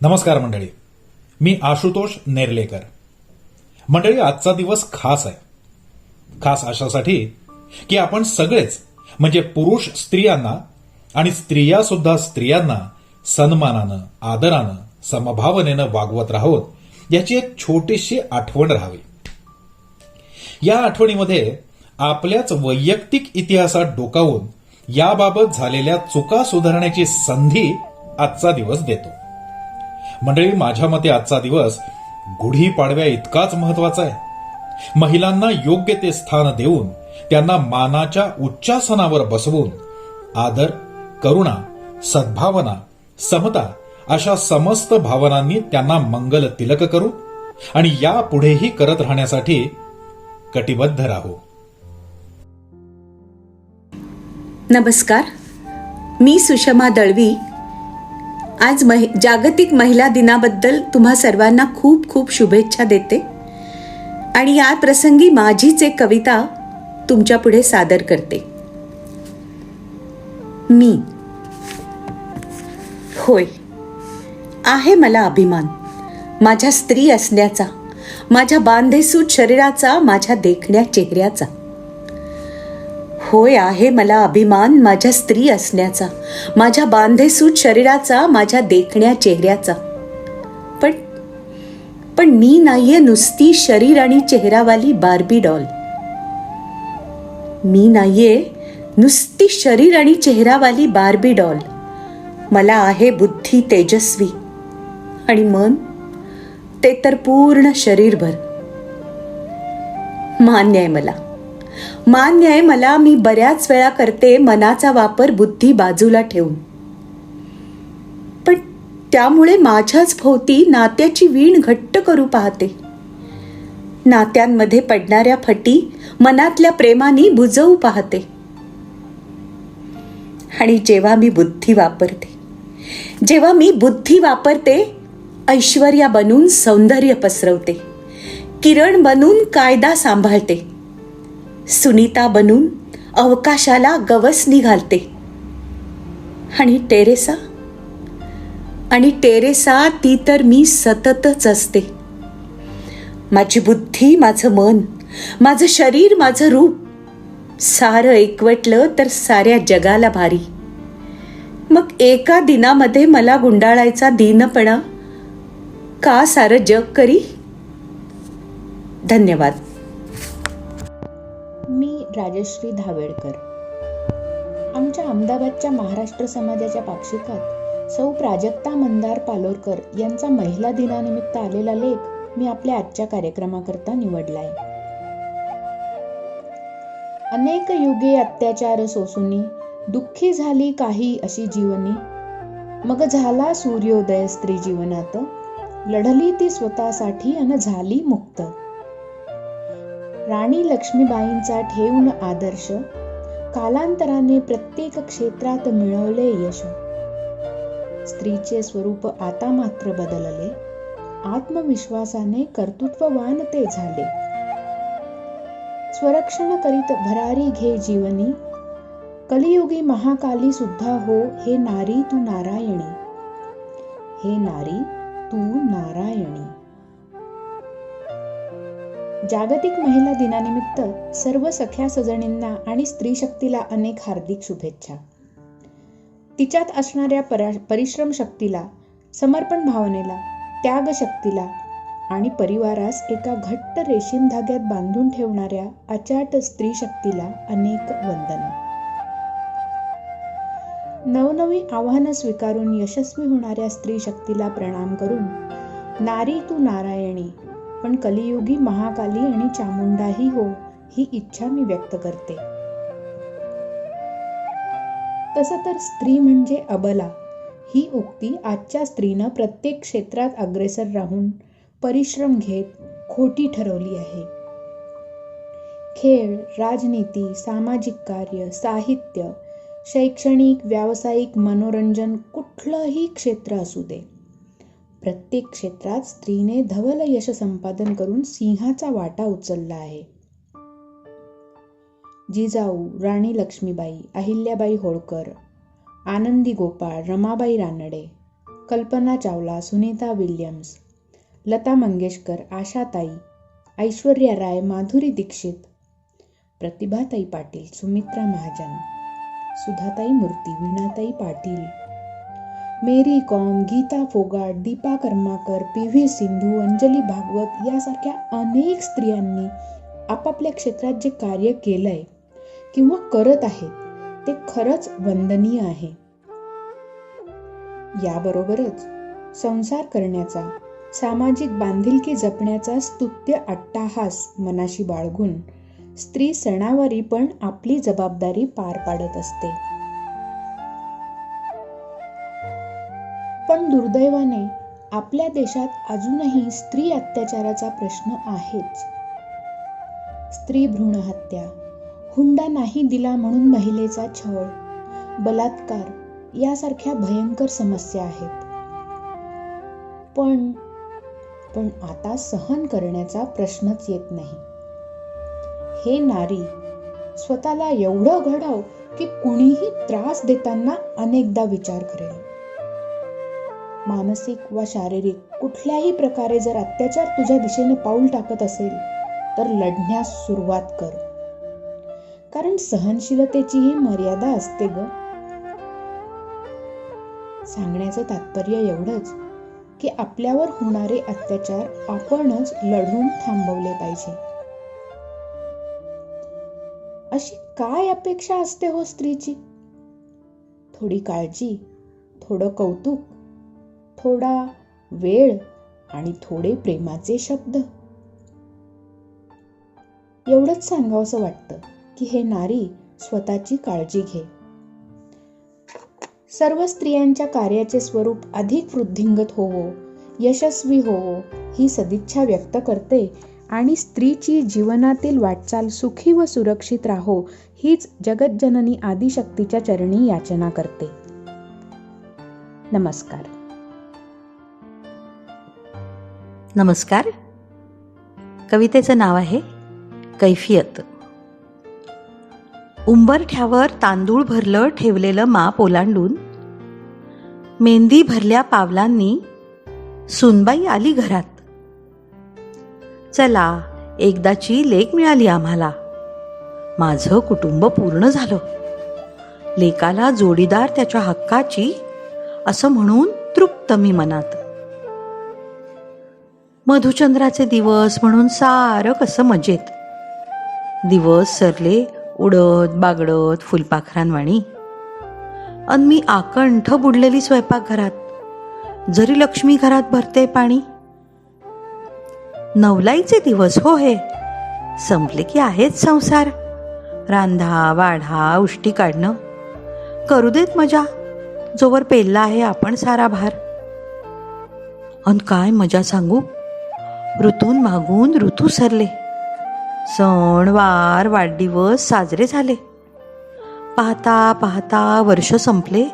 नमस्कार मंडळी, मी आशुतोष नेर्लेकर. मंडळी, आजचा दिवस खास आहे. खास अशासाठी की आपण सगळेच म्हणजे पुरुष स्त्रियांना आणि स्त्रिया सुद्धा स्त्रियांना सन्मानानं, आदरानं, समभावनेनं वागवत राहोत याची एक छोटीशी आठवण राहावी. या आठवणीमध्ये आपल्याच वैयक्तिक इतिहासात डोकावून याबाबत झालेल्या चुका सुधारण्याची संधी आजचा दिवस देतो. मंडळी, माझ्या मते आजचा दिवस गुढीपाडव्या इतकाच महत्वाचा आहे. महिलांना योग्य ते स्थान देऊन त्यांना मानाच्या उच्चासनावर बसवून आदर, करुणा, सद्भावना, समता अशा समस्त भावनांनी त्यांना मंगल तिलक करू आणि यापुढेही करत राहण्यासाठी कटिबद्ध राहू. नमस्कार, मी सुषमा दळवी. आज जागतिक महिला दिनाबद्दल तुम्हा सर्वांना खूप खूप शुभेच्छा देते आणि या प्रसंगी माझीच एक कविता तुमच्या पुढे सादर करते. मी. होय, आहे मला अभिमान माझ्या स्त्री असण्याचा, माझ्या बांधेसूत शरीराचा, माझ्या देखण्या चेहऱ्याचा. होय, आहे मला अभिमान माझ्या स्त्री असण्याचा, माझ्या बांधेसूत शरीराचा, माझ्या देखण्या चेहऱ्याचा. पण मी नाहीये नुसती शरीर आणि चेहरावाली बार्बी डॉल. मी नाहीये नुसती शरीर आणि चेहरावाली बार्बी डॉल. मला आहे बुद्धी तेजस्वी आणि मन ते तर पूर्ण शरीरभर. मान्य आहे मला मी बऱ्याच वेळा करते मनाचा वापर बुद्धी बाजूला ठेवून. पण त्यामुळे माझ्याच भोवती नात्याची वीण घट्ट करू पाहते. नात्यांमध्ये पडणाऱ्या फटी मनातल्या प्रेमाने बुजवू पाहते. आणि जेव्हा मी बुद्धी वापरते ऐश्वर्या बनून सौंदर्य पसरवते, किरण बनून कायदा सांभाळते, सुनीता बनून अवकाशाला गवसणी घालते. आणि टेरेसा ती तर मी सततच असते. माझी बुद्धी, माझं मन, माझं शरीर, माझं रूप सारं एकवटलं तर साऱ्या जगाला भारी. मग एका दिनामध्ये मला गुंडाळायचा दीनपणा का सारं जग करी. धन्यवाद. मी राजश्री धावेडकर. आमच्या अहमदाबादच्या महाराष्ट्र समाजाच्या पाक्षिकात सौ प्राजक्ता मंदार पालोरकर यांचा महिला दिनानिमित्त आलेला लेख मी आपल्या आजच्या कार्यक्रमाकरता निवडलाय. अनेक युगे अत्याचार सोसूनी, दुःखी झाली काही अशी जीवनी. मग झाला सूर्योदय स्त्री जीवनात, लढली ती स्वतःसाठी अन झाली मुक्त. राणी लक्ष्मीबाईंचा ठेवून आदर्श, कालांतराने प्रत्येक क्षेत्रात मिळवले यश. स्त्रीचे स्वरूप आता मात्र बदलले, आत्मविश्वासाने कर्तृत्ववान ते झाले. स्वरक्षण करीत भरारी घे जीवनी, कलियुगी महाकाली सुद्धा हो हे नारी तू नारायणी. हे नारी तू नारायणी. जागतिक महिला दिनानिमित्त सर्व सख्या सजणींना आणि स्त्री शक्तीला अनेक हार्दिक शुभेच्छा. तिच्यात असणाऱ्या परिश्रम शक्तीला, समर्पण भावनेला, त्याग शक्तीला आणि परिवारास एका घट्ट रेशीम धाग्यात बांधून ठेवणाऱ्या अचाट स्त्री शक्तीला अनेक वंदन. नवनवी आव्हानं स्वीकारून यशस्वी होणाऱ्या स्त्री शक्तीला प्रणाम करून नारी तू नारायणी, पण कलियुगी महाकाली आणि चामुंडाही हो ही इच्छा मी व्यक्त करते. तसं तर स्त्री म्हणजे अबला ही उक्ती आजच्या स्त्रीनं प्रत्येक क्षेत्रात अग्रेसर राहून परिश्रम घेत खोटी ठरवली आहे. खेळ, राजनीती, सामाजिक कार्य, साहित्य, शैक्षणिक, व्यावसायिक, मनोरंजन कुठलंही क्षेत्र असू दे, प्रत्येक क्षेत्रात स्त्रीने धवल यश संपादन करून सिंहाचा वाटा उचलला आहे. जिजाऊ, राणी लक्ष्मीबाई, अहिल्याबाई होळकर, आनंदी गोपाळ, रमाबाई रानडे, कल्पना चावला, सुनीता विल्यम्स, लता मंगेशकर, आशाताई, ऐश्वर्या राय, माधुरी दीक्षित, प्रतिभाताई पाटील, सुमित्रा महाजन, सुधाताई मूर्ती, वीणाताई पाटील, मेरी कॉम, गीता फोगाट, दीपा कर्माकर, पी.व्ही. सिंधू, अंजली भागवत यासारख्या अनेक स्त्रियांनी आपापल्या क्षेत्रात जे कार्य केलंय किंवा करत आहेत ते खरंच वंदनीय आहे. याबरोबरच संसार करण्याचा, सामाजिक बांधिलकी जपण्याचा स्तुत्य अट्टाहास मनाशी बाळगून स्त्री सणावारी पण आपली जबाबदारी पार पाडत असते. पण दुर्दैवाने आपल्या देशात अजूनही स्त्री अत्याचाराचा प्रश्न आहेच. स्त्री भ्रूण हत्या, हुंडा नाही दिला म्हणून महिलेचा छळ, बलात्कार यासारख्या भयंकर समस्या आहेत. पण आता सहन करण्याचा प्रश्नच येत नाही. हे नारी, स्वतःला एवढं घडव की कुणीही त्रास देताना अनेकदा विचार करेल. मानसिक व शारीरिक कुठल्याही प्रकारे जर अत्याचार तुझ्या दिशेने पाऊल टाकत असेल तर लढण्यास सुरुवात कर. कारण सहनशीलतेचीही मर्यादा असते ग. सांगण्याचं तात्पर्य एवढंच की आपल्यावर होणारे अत्याचार आपणच लढून थांबवले पाहिजे. अशी काय अपेक्षा असते हो स्त्रीची? थोडी काळजी, थोडं कौतुक, थोडा वेळ आणि थोडे प्रेमाचे शब्द. एवढंच सांगावंसं वाटतं की हे नारी, स्वतःची काळजी घे. सर्व स्त्रियांच्या कार्याचे स्वरूप अधिक वृद्धिंगत होवो, यशस्वी होवो ही सदिच्छा व्यक्त करते आणि स्त्रीची जीवनातील वाटचाल सुखी व सुरक्षित राहो हीच जगज्जननी आदिशक्तीच्या चरणी याचना करते. नमस्कार. नमस्कार. कवितेचं नाव आहे कैफियत. उंबरठ्यावर तांदूळ भरलं ठेवलेलं माप ओलांडून मेहंदी भरल्या पावलांनी सुनबाई आली घरात. चला, एकदाची लेक मिळाली आम्हाला. माझं कुटुंब पूर्ण झालं. लेकाला जोडीदार त्याच्या हक्काची असं म्हणून तृप्त मी मनात. मधुचंद्राचे दिवस म्हणून सारं कसं मजेत. दिवस सरले उडत बागडत फुलपाखरांवाणी. अन मी आकंठ बुडलेली स्वयंपाकघरात, जरी लक्ष्मी घरात भरते पाणी. नवलाईचे दिवस हो हे, संपले की आहेच संसार. रांधा वाढा उष्टी काढणं, करू देत मजा जोवर पेलला आहे आपण सारा भार. अन काय मजा सांगू, ऋतून मागून ऋतू सरले. सण वार वाढदिवस साजरे झाले. पाहता पाहता वर्ष संपले.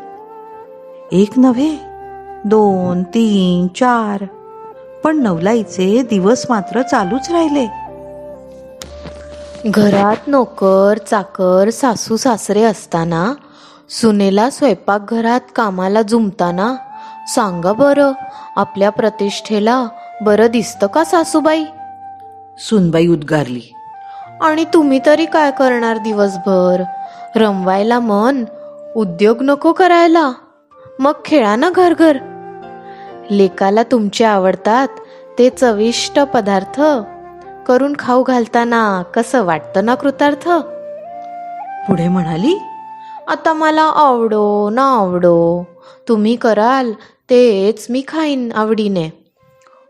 एक नव्हे, 2, 3, 4, पण नवलाईचे दिवस मात्र चालूच राहिले. घरात नोकर चाकर सासू सासरे असताना, सुनेला स्वयंपाकघरात कामाला जुंपताना, सांगा बरं आपल्या प्रतिष्ठेला बरं दिसतं का सासूबाई? सुनबाई उद्गारली. आणि तुम्ही तरी काय करणार दिवसभर? रमवायला मन, उद्योग नको करायला, मग खेळा ना घर घर. लेकाला तुमचे आवडतात ते चविष्ट पदार्थ करून खाऊ घालताना कसं वाटतं ना कृतार्थ. पुढे म्हणाली, आता मला आवडो ना आवडो, तुम्ही कराल तेच मी खाईन आवडीने.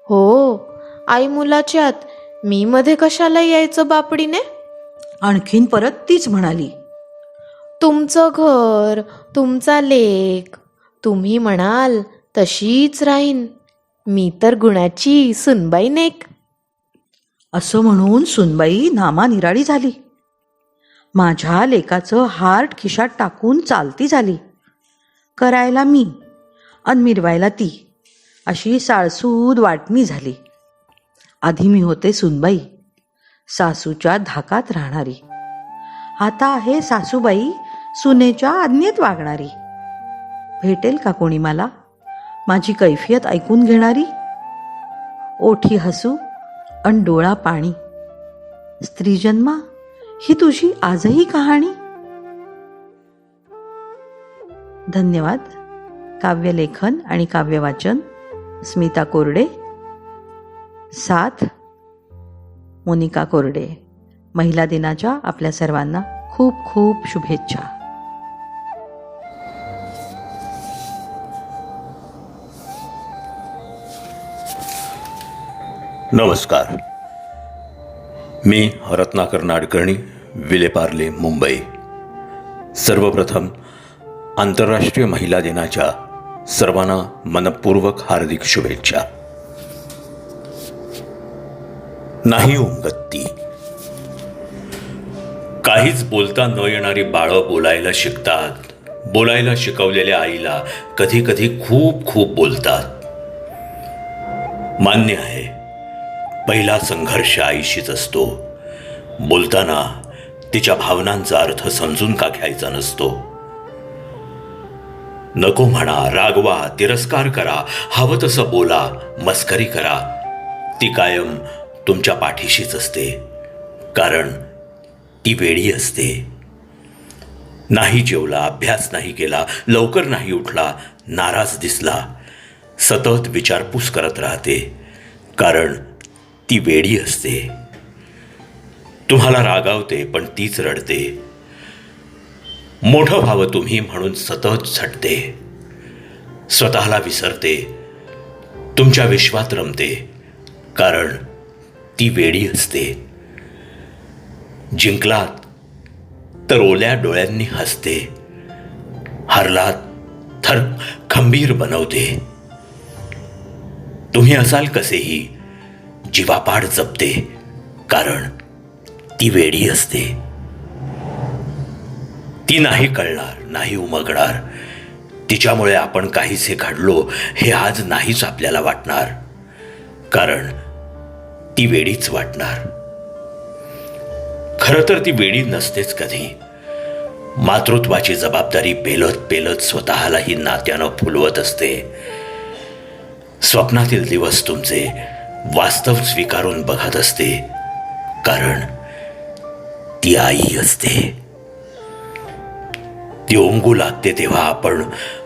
हो, आई मुलाच्यात मी मध्ये कशाला यायचं बापडीने. आणखीन परत तीच म्हणाली, तुमचं घर, तुमचा लेक, तुम्ही म्हणाल तशीच राहीन, मी तर गुणाची सुनबाई नेक. असं म्हणून सुनबाई नामानिराळी झाली. माझ्या लेकाचं हार्ट खिशात टाकून चालती झाली. करायला मी अन मिरवायला ती, अशी साळसूद वाटणी झाली. आधी मी होते सुनबाई, सासूच्या धाकात राहणारी. आता आहे सासूबाई, सुनेच्या आज्ञेत वागणारी. भेटेल का कोणी मला? माझी कैफियत ऐकून घेणारी, ओठी हसू अन डोळा पाणी, स्त्रीजन्मा ही तुझी आजही कहाणी. धन्यवाद. काव्यलेखन आणि काव्यवाचन स्मिता कोरडे. साथ मोनिका कोरडे. महिला दिनाच्या आपल्या सर्वांना खूप खूप शुभेच्छा. नमस्कार. मी रत्नाकर नाडकर्णी, विलेपार्ले, मुंबई. सर्वप्रथम आंतरराष्ट्रीय महिला दिनाच्या सर्वांना मनपूर्वक हार्दिक शुभेच्छा. नाही उमगत्ती. काहीच बोलता न येणारी बाळं बोलायला शिकतात. बोलायला शिकवलेल्या आईला कधी कधी खूप खूप बोलतात. मान्य आहे, पहिला संघर्ष आईशीच असतो. बोलताना तिच्या भावनांचा अर्थ समजून का घ्यायचा नसतो. नको म्हणा, रागवा, तिरस्कार करा, हवं तसं बोला, मस्करी करा, ती कायम तुमच्या पाठीशीच असते. कारण ती वेडी असते. नाही जेवला, अभ्यास नाही केला, लवकर नाही उठला, नाराज दिसला, सतत विचारपूस करत राहते. कारण ती वेडी असते. तुम्हाला रागावते पण तीच रडते. मोठं व्हावं तुम्ही म्हणून सतत झटते. स्वतःला विसरते, तुमच्या विश्वात रमते. कारण ती वेडी असते. जिंकलात तर ओल्या डोळ्यांनी हसते, हरलात तर खंबीर बनवते. तुम्ही असाल कसेही, जीवापाड जपते. कारण ती वेडी असते. ती नाही कळणार, नाही उमगणार. तिच्यामुळे आपण काहीसे घडलो हे आज नाहीच आपल्याला वाटणार. कारण ती वेडीच वाटणार. खरं तर ती वेडी नसतेच कधी. मातृत्वाची जबाबदारी पेलत पेलत स्वतःलाही नात्यानं फुलवत असते. स्वप्नातील दिवस तुमचे वास्तव स्वीकारून बघत असते. कारण ती आई असते. ती ओंगू लागते तेव्हा आपण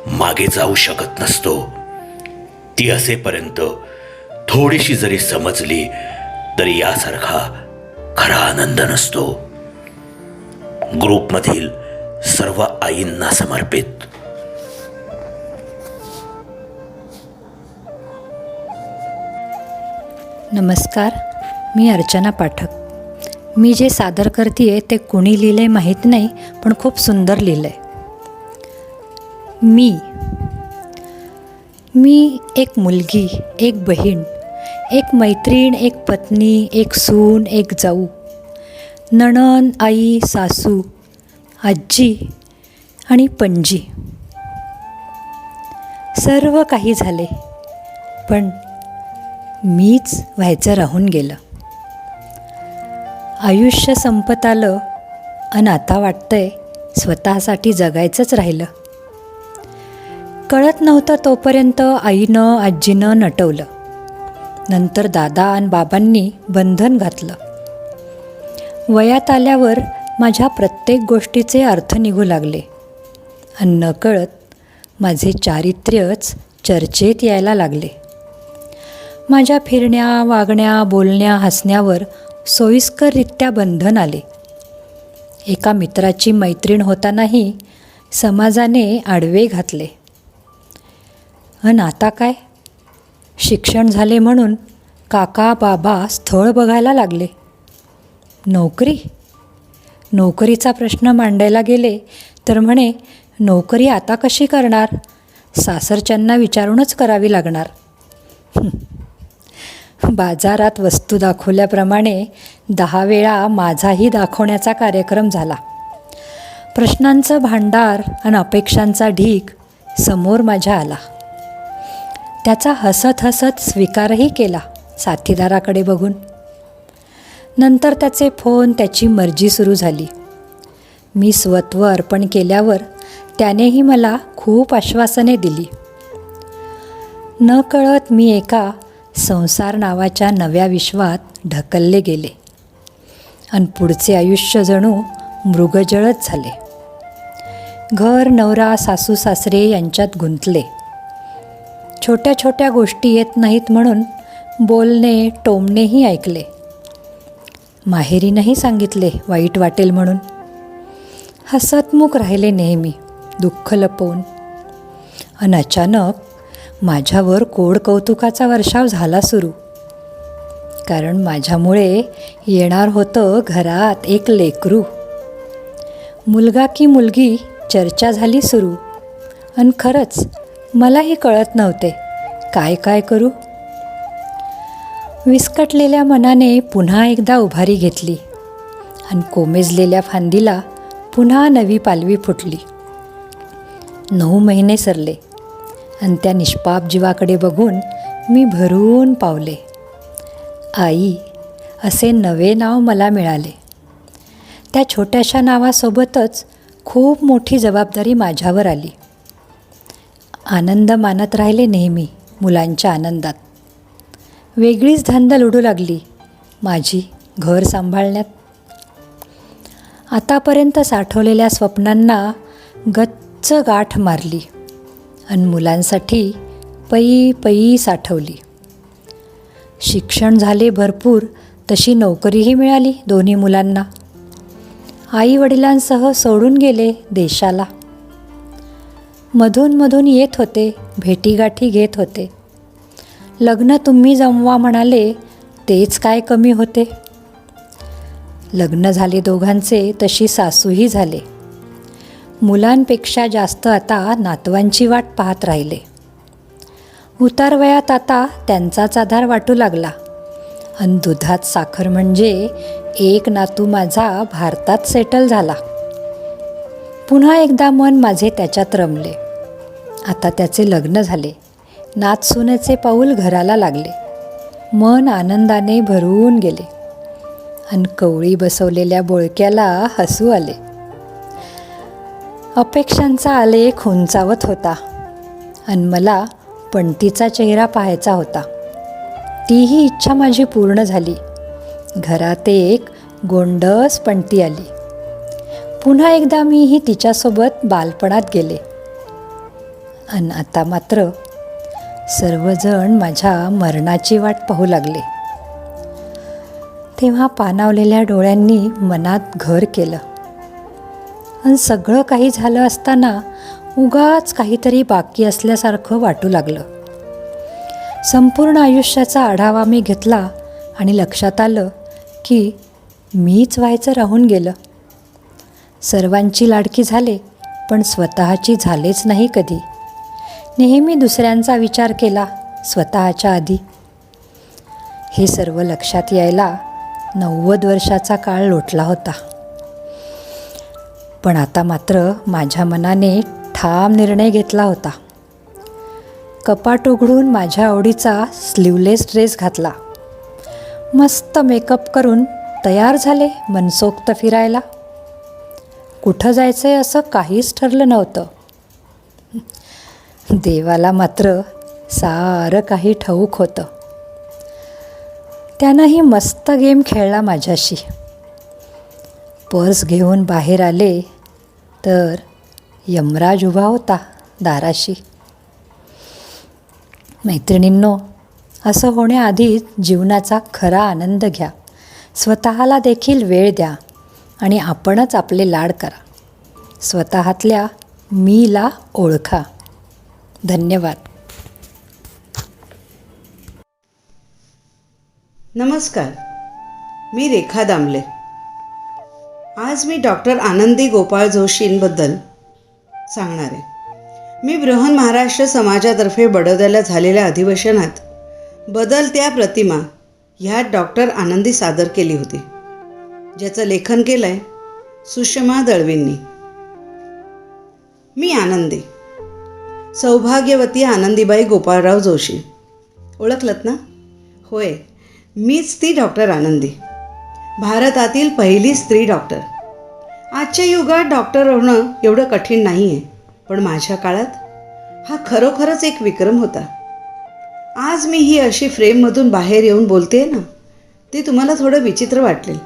मागे जाऊ शकत नसतो. ती असेपर्यंत थोडीशी जरी समजली तरी यासारखा खरा आनंद नसतो. ग्रुपमधील सर्व आईंना समर्पित. नमस्कार, मी अर्चना पाठक. मी जे सादर करते ते कुणी लिहिलं माहीत नाही, पण खूप सुंदर लिहिलं आहे. मी एक मुलगी, एक बहीण, एक मैत्रीण, एक पत्नी, एक सून, एक जाऊ, नणंद, आई, सासू, आजी आणि पणजी. सर्व काही झाले, पण मीच व्हायचं राहून गेलं. आयुष्य संपत आलं आणि आता वाटतंय स्वतःसाठी जगायचंच राहिलं. कळत नव्हतं तोपर्यंत आईनं आजीनं नटवलं. नंतर दादा आणि बाबांनी बंधन घातलं. वयात आल्यावर माझ्या प्रत्येक गोष्टीचे अर्थ निघू लागले आणि नकळत माझे चारित्र्यच चर्चेत यायला लागले. माझ्या फिरण्या, वागण्या, बोलण्या, हसण्यावर सोयीस्कररित्या बंधन आले. एका मित्राची मैत्रीण होतानाही समाजाने आडवे घातले. अन आता काय? शिक्षण झाले म्हणून काका बाबा स्थळ बघायला लागले. नोकरीचा प्रश्न मांडायला गेले तर म्हणे, नोकरी आता कशी करणार? सासरच्यांना विचारूनच करावी लागणार. बाजारात वस्तू दाखवल्याप्रमाणे 10 वेळा माझाही दाखवण्याचा कार्यक्रम झाला. प्रश्नांचं भांडार आणि अपेक्षांचा ढीग समोर माझ्या आला. त्याचा हसत हसत स्वीकारही केला साथीदाराकडे बघून. नंतर त्याचे फोन, त्याची मर्जी सुरू झाली. मी स्वत्व अर्पण केल्यावर त्यानेही मला खूप आश्वासने दिली. नकळत मी एका संसार नावाच्या नव्या विश्वात ढकलले गेले आणि पुढचे आयुष्य जणू मृगजळच झाले. घर, नवरा, सासू सासरे यांच्यात गुंतले. छोट्या छोट्या गोष्टी येत नाहीत म्हणून बोलणे, टोमणेही ऐकले. माहेरीनंही सांगितले वाईट वाटेल म्हणून. हसतमुख राहिले नेहमी, दुःख लपवून. आणि अचानक माझ्यावर कोड कौतुकाचा वर्षाव झाला सुरू. कारण माझ्यामुळे येणार होतं घरात एक लेकरू. मुलगा की मुलगी चर्चा झाली सुरू. आणि खरंच मलाही कळत नव्हते काय काय करू. विस्कटलेल्या मनाने पुन्हा एकदा उभारी घेतली आणि कोमेजलेल्या फांदीला पुन्हा नवी पालवी फुटली. 9 महिने सरले आणि त्या निष्पाप जीवाकडे बघून मी भरून पावले. आई असे नवे नाव मला मिळाले. त्या छोट्याशा नावासोबतच खूप मोठी जबाबदारी माझ्यावर आली. आनंद मानत राहिले नेहमी मुलांच्या आनंदात. वेगळीच धांदल उडू लागली माझी घर सांभाळण्यात. आतापर्यंत साठवलेल्या स्वप्नांना गच्च गाठ मारली आणि मुलांसाठी पै पै साठवली. शिक्षण झाले भरपूर, तशी नोकरीही मिळाली दोन्ही मुलांना. आईवडिलांसह सोडून गेले देशाला. मधून मधून येत होते, भेटीगाठी घेत होते. लग्न तुम्ही जमवा म्हणाले, तेच काय कमी होते. लग्न झाले दोघांचे, तशी सासूही झाले. मुलांपेक्षा जास्त आता नातवांची वाट पाहत राहिले. उतारवयात आता त्यांचाच आधार वाटू लागला. आणि दुधात साखर म्हणजे एक नातू माझा भारतात सेटल झाला. पुन्हा एकदा मन माझे त्याच्यात रमले. आता त्याचे लग्न झाले. नातसुनेचे पाऊल घराला लागले. मन आनंदाने भरून गेले आणि कवळी बसवलेल्या बोळक्याला हसू आले. अपेक्षांचा आलेख उंचावत होता आणि मला पणतीचा चेहरा पाहायचा होता. तीही इच्छा माझी पूर्ण झाली. घरात एक गोंडस पणती आली. पुन्हा एकदा मीही तिच्यासोबत बालपणात गेले. आणि आता मात्र सर्वजण माझ्या मरणाची वाट पाहू लागले. तेव्हा पाणावलेल्या डोळ्यांनी मनात घर केलं. आणि सगळं काही झालं असताना उगाच काहीतरी बाकी असल्यासारखं वाटू लागलं. संपूर्ण आयुष्याचा आढावा मी घेतला आणि लक्षात आलं की मीच व्हायचं राहून गेलं. सर्वांची लाडकी झाले, पण स्वतःची झालेच नाही कधी. नेहमी दुसऱ्यांचा विचार केला स्वतःच्या आधी. हे सर्व लक्षात यायला 90 वर्षाचा काळ लोटला होता. पण आता मात्र माझ्या मनाने ठाम निर्णय घेतला होता. कपाट उघडून माझ्या आवडीचा स्लीवलेस ड्रेस घातला. मस्त मेकअप करून तयार झाले मनसोक्त फिरायला. कुठं जायचं आहे असं काहीच ठरलं नव्हतं. देवाला मात्र सारं काही ठाऊक होतं. त्यानंही मस्त गेम खेळला माझ्याशी. पर्स घेऊन बाहेर आले तर यमराज उभा होता दाराशी. मैत्रिणींनो, असं होण्याआधीच जीवनाचा खरा आनंद घ्या. स्वतःला देखील वेळ द्या आणि आपणच आपले लाड करा. स्वतःतल्या मीला ओळखा. धन्यवाद. नमस्कार, मी रेखा दामले. आज मी डॉक्टर आनंदी गोपाळ जोशींबद्दल सांगणार आहे. मी बृहन महाराष्ट्र समाजातर्फे बडोद्याला झालेल्या अधिवेशनात बदलत्या प्रतिमा ह्यात डॉक्टर आनंदी सादर केली होती, ज्याचं लेखन केलं आहे सुषमा दळवींनी. मी आनंदी, सौभाग्यवती आनंदीबाई गोपाळराव जोशी. ओळखलत ना? होय, मीच ती डॉक्टर आनंदी, भारतातील पहिली स्त्री डॉक्टर. आजच्या युगात डॉक्टर होणं एवढं कठीण नाही आहे, पण माझ्या काळात हा खरोखरच एक विक्रम होता. आज मी ही अशी फ्रेममधून बाहेर येऊन बोलते ना, ते तुम्हाला थोडं विचित्र वाटेल.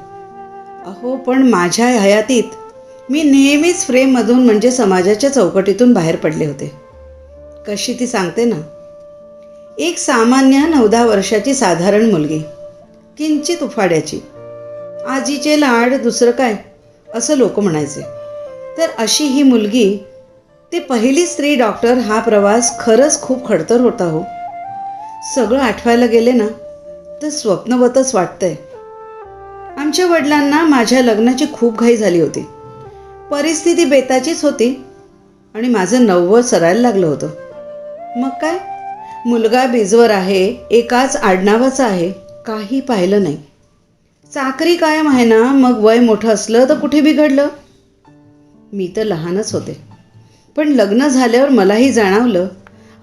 अहो, पण माझ्या हयातीत मी नेहमीच फ्रेममधून म्हणजे समाजाच्या चौकटीतून बाहेर पडले होते. कशी ती सांगते ना. एक सामान्य 9-10 वर्षाची साधारण मुलगी, किंचित उफाड्याची, आजीचे लाड दुसरं काय असं लोक म्हणायचे. तर अशी ही मुलगी, ती पहिली स्त्री डॉक्टर, हा प्रवास खरंच खूप खडतर होता हो. सगळं आठवायला गेले ना तर स्वप्नवतच वाटतंय. आमच्या वडिलांना माझ्या लग्नाची खूप घाई झाली होती. परिस्थिती बेताचीच होती आणि माझं 9व सरायला लागलं होतं. मग काय, मुलगा बीजवर आहे, एकाच आडनावाचा आहे, काही पाहिलं नाही. चाकरी कायम आहे ना, मग वय मोठं असलं तर कुठे बिघडलं. मी तर लहानच होते, पण लग्न झाल्यावर मलाही जाणवलं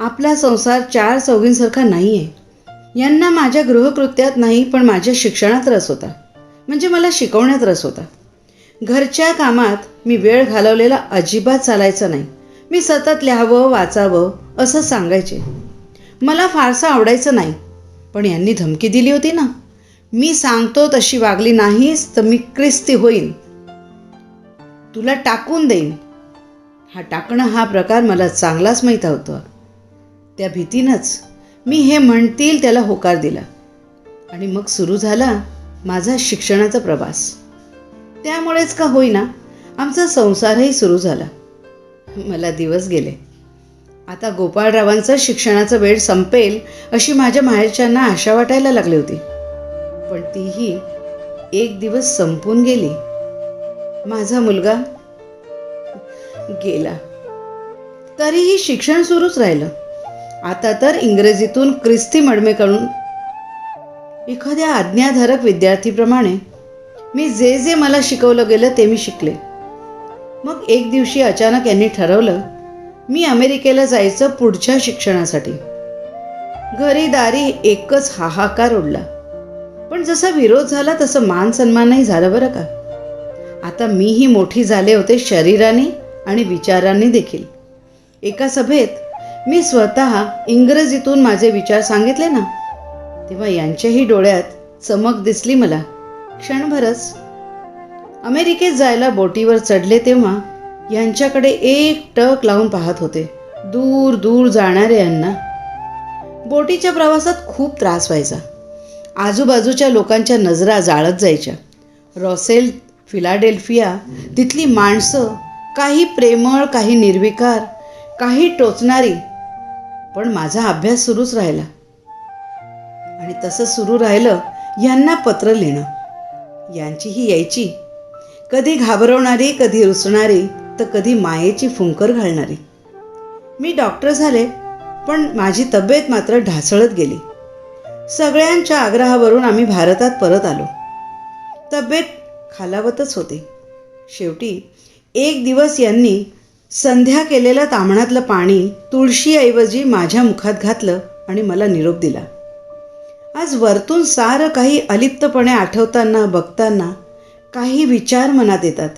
आपला संसार 4 चौघींसारखा नाही आहे. यांना माझ्या गृहकृत्यात नाही पण माझ्या शिक्षणात रस होता, म्हणजे मला शिकवण्यात रस होता. घरच्या कामात मी वेळ घालवलेला अजिबात चालायचं नाही. मी सतत लिहावं वाचावं असं सांगायचे. मला फारसं आवडायचं नाही, पण यांनी धमकी दिली होती ना, मी सांगतो तशी वागली नाहीस तर मी ख्रिस्ती होईन, तुला टाकून देईन. टाकणं हा प्रकार मला चांगलाच माहीत होता. त्या भीतीनंच मी हे म्हणतील त्याला होकार दिला आणि मग सुरू झाला माझा शिक्षणाचा प्रवास. त्यामुळेच का होईना आमचा संसारही सुरू झाला. मला दिवस गेले. आता गोपाळरावांचं शिक्षणाचा वेळ संपेल अशी माझ्या माहेरच्यांना आशा वाटायला लागली होती, पण तीही एक दिवस संपून गेली. माझा मुलगा गेला. तरीही शिक्षण सुरूच राहिलं. आता तर इंग्रजीतून ख्रिस्ती मडमे करून एखाद्या आज्ञाधारक विद्यार्थीप्रमाणे मी जे जे मला शिकवलं गेलं ते मी शिकले. मग एक दिवशी अचानक यांनी ठरवलं मी अमेरिकेला जायचं पुढच्या शिक्षणासाठी. घरी दारी एकच हाहाकार उडला, पण जसा विरोध झाला तसं मान सन्मानही झालं बरं का. आता मीही मोठी झाले होते शरीराने आणि विचारांनी देखील. एका सभेत मी स्वतः इंग्रजीतून माझे विचार सांगितले ना, तेव्हा यांच्याही डोळ्यात चमक दिसली मला क्षणभरच. अमेरिकेत जायला बोटीवर चढले तेव्हा यांच्याकडे एक टक लावून पाहत होते, दूर दूर जाणारे यांना. बोटीच्या प्रवासात खूप त्रास व्हायचा. आजूबाजूच्या लोकांच्या नजरा जाळत जायच्या. रॉसेल, फिलाडेल्फिया, तिथली माणसं काही प्रेमळ, काही निर्विकार, काही टोचणारी. पण माझा अभ्यास सुरूच राहिला आणि तसं सुरू राहिलं यांना पत्र लिहिणं. यांचीही यायची, कधी घाबरवणारी, कधी रुसणारी, तर कधी मायेची फुंकर घालणारी. मी डॉक्टर झाले, पण माझी तब्येत मात्र ढासळत गेली. सगळ्यांच्या आग्रहावरून आम्ही भारतात परत आलो. तब्येत खालावतच होती. शेवटी एक दिवस यांनी संध्या केलेलं ताम्हणातलं पाणी तुळशीऐवजी माझ्या मुखात घातलं आणि मला निरोप दिला. आज वरतून सारं काही अलिप्तपणे आठवताना बघताना काही विचार मनात येतात.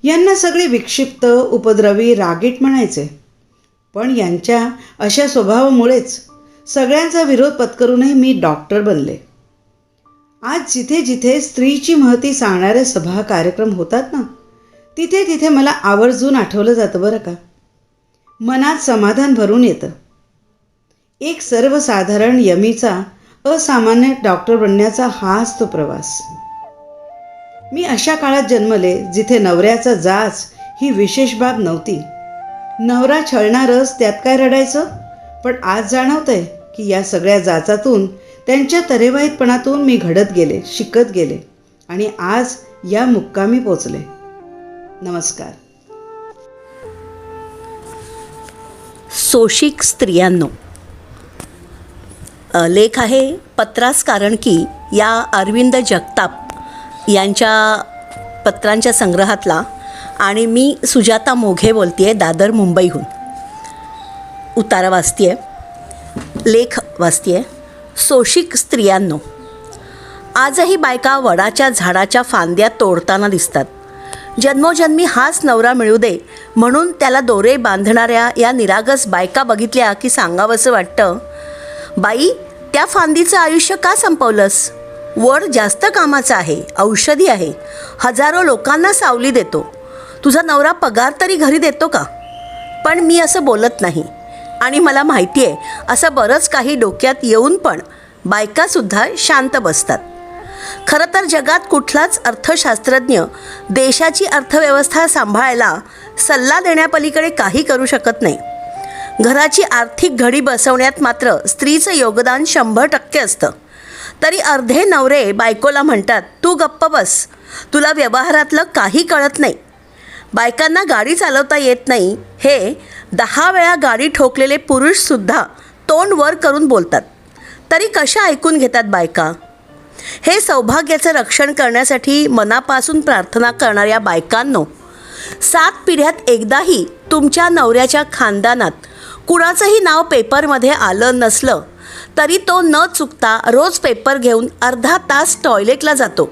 यांना सगळे विक्षिप्त, उपद्रवी, रागीट म्हणायचे, पण यांच्या अशा स्वभावामुळेच सगळ्यांचा विरोध पत्करूनही मी डॉक्टर बनले. आज जिथे जिथे स्त्रीची महती सांगणारे सभा कार्यक्रम होतात ना, तिथे तिथे मला आवर्जून आठवलं जातं बरं का. मनात समाधान भरून येतं. एक सर्वसाधारण यमीचा असामान्य डॉक्टर बनण्याचा हाच तो प्रवास. मी अशा काळात जन्मले जिथे नवऱ्याचा जाच ही विशेष बाब नव्हती. नवरा छळणारच, त्यात काय रडायचं. पण आज जाणवतंय की या सगळ्या जाचातून, त्यांच्या तरेवाईतपणातून मी घडत गेले, शिकत गेले आणि आज या मुक्कामी पोचले. नमस्कार. सोशिक स्त्रियांनो, लेख आहे पत्रास कारण की या अरविंद जगताप यांच्या पत्रांच्या संग्रहातला, आणि मी सुजाता मोघे बोलते आहे, दादर, मुंबईहून. उतारा वाचते आहे, लेख वाचते आहे. सोशिक स्त्रियांनो, आजही बायका वडाच्या झाडाच्या फांद्या तोडताना दिसतात. जन्मोजन्मी हाच नवरा मिळू दे म्हणून त्याला दोरे बांधणाऱ्या या निरागस बायका बघितल्या की सांगावंसं वाटतं, बाई, त्या फांदीचं आयुष्य का संपवलंस? वड जास्त कामाचं आहे, औषधी आहे, हजारो लोकांना सावली देतो. तुझा नवरा पगार तरी घरी देतो का? पण मी असं बोलत नाही. आणि मला माहिती आहे असं बरंच काही डोक्यात येऊन पण बायकासुद्धा शांत बसतात. खरं तर जगात कुठलाच अर्थशास्त्रज्ञ देशाची अर्थव्यवस्था सांभाळायला सल्ला देण्यापलीकडे काही करू शकत नाही. घराची आर्थिक घडी बसवण्यात मात्र स्त्रीचं योगदान 100% असतं. तरी अर्धे नवरे बायकोला म्हणतात, तू गप्प बस, तुला व्यवहारातलं काही कळत नाही. बायकांना गाडी चालवता येत नाही हे 10 वेळा गाडी ठोकलेले पुरुषसुद्धा तोंड वर करून बोलतात. तरी कशा ऐकून घेतात बायका? हे सौभाग्याचं रक्षण करण्यासाठी मनापासून प्रार्थना करणाऱ्या बायकांनो, 7 पिढ्यात एकदाही तुमच्या नवऱ्याच्या खानदानात कुणाचंही नाव पेपरमध्ये आलं नसलं तरी तो न चुकता रोज पेपर घेऊन अर्धा तास टॉयलेटला जातो.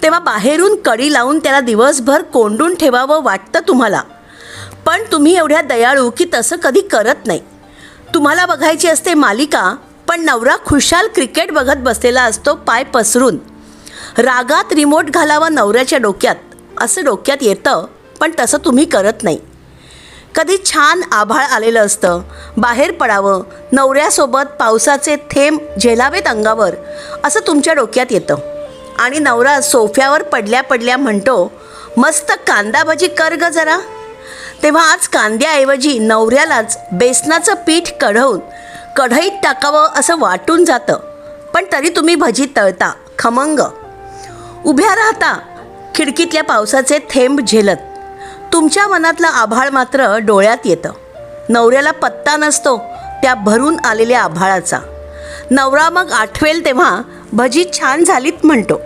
तेव्हा बाहेरून कडी लावून त्याला दिवसभर कोंडून ठेवावं वाटतं तुम्हाला. पण तुम्ही एवढ्या दयाळू की तसं कधी करत नाही. तुम्हाला बघायची असते मालिका, पण नवरा खुशाल क्रिकेट बघत बसलेला असतो पाय पसरून. रागात रिमोट घालावा नवऱ्याच्या डोक्यात असं डोक्यात येतं, पण तसं तुम्ही करत नाही. कधी छान आभाळ आलेलं असतं, बाहेर पडावं, नवऱ्यासोबत पावसाचे थेंब झेलावेत अंगावर असं तुमच्या डोक्यात येतं. आणि नवरा सोफ्यावर पडल्या पडल्या म्हणतो, मस्त कांदा भजी कर ग जरा. तेव्हा आज कांद्याऐवजी नवऱ्यालाच बेसनाचं पीठ कढवून कढईत टाकावं असं वाटून जातं. पण तरी तुम्ही भजी तळता खमंग. उभ्या राहता खिडकीतल्या पावसाचे थेंब झेलत. तुमच्या मनातलं आभाळ मात्र डोळ्यात येतं. नवऱ्याला पत्ता नसतो त्या भरून आलेल्या आभाळाचा. नवरा मग आठवेल तेव्हा भजी छान झालीत म्हणतो.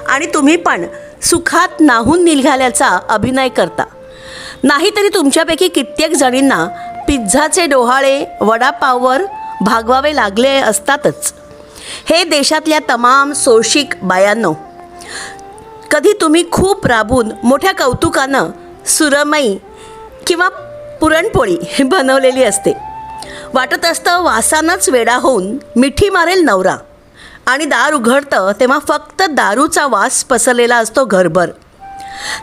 आणि तुम्ही पण सुखात नाहून निघाल्याचा अभिनय करता. नाहीतरी तुमच्यापैकी कित्येक जणींना पिझ्झाचे डोहाळे वडापाववर भागवावे लागले असतातच. हे देशातल्या तमाम सोशिक बायांनो, कधी तुम्ही खूप राबून मोठ्या कौतुकानं सुरमई किंवा पुरणपोळी बनवलेली असते. वाटत असतं वासानंच वेडा होऊन मिठी मारेल नवरा. आणि दार उघडतं तेव्हा फक्त दारूचा वास पसरलेला असतो घरभर.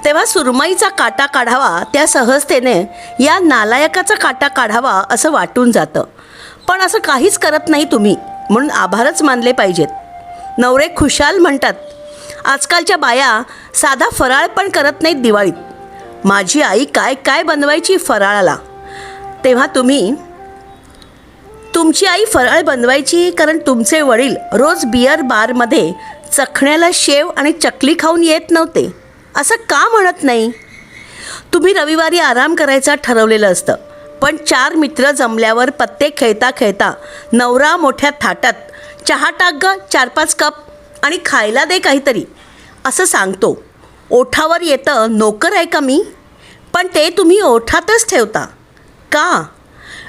तेव्हा सुरमईचा काटा काढावा त्या सहजतेने या नालायकाचा काटा काढावा असं वाटून जातं. पण असं काहीच करत नाही तुम्ही, म्हणून आभारच मानले पाहिजेत. नवरे खुशाल म्हणतात. आजकालच्या बाया साधा फराळ पण करत नाहीत दिवाळीत. माझी आई काय काय बनवायची फराळाला. तेव्हा तुमची आई फराळ बनवायची कारण तुमचे वडील रोज बियर बारमध्ये चखण्याला शेव आणि चकली खाऊन येत नव्हते असं का म्हणत नाही? तुम्ही रविवारी आराम करायचा ठरवलेलं असतं, पण 4 मित्र जमल्यावर पत्ते खेळता खेळता नवरा मोठ्या थाटात चहा टाक ग 4-5 कप आणि खायला दे काहीतरी असं सांगतो. ओठावर येतं नोकर आहे का मी? पण ते तुम्ही ओठातच ठेवता का?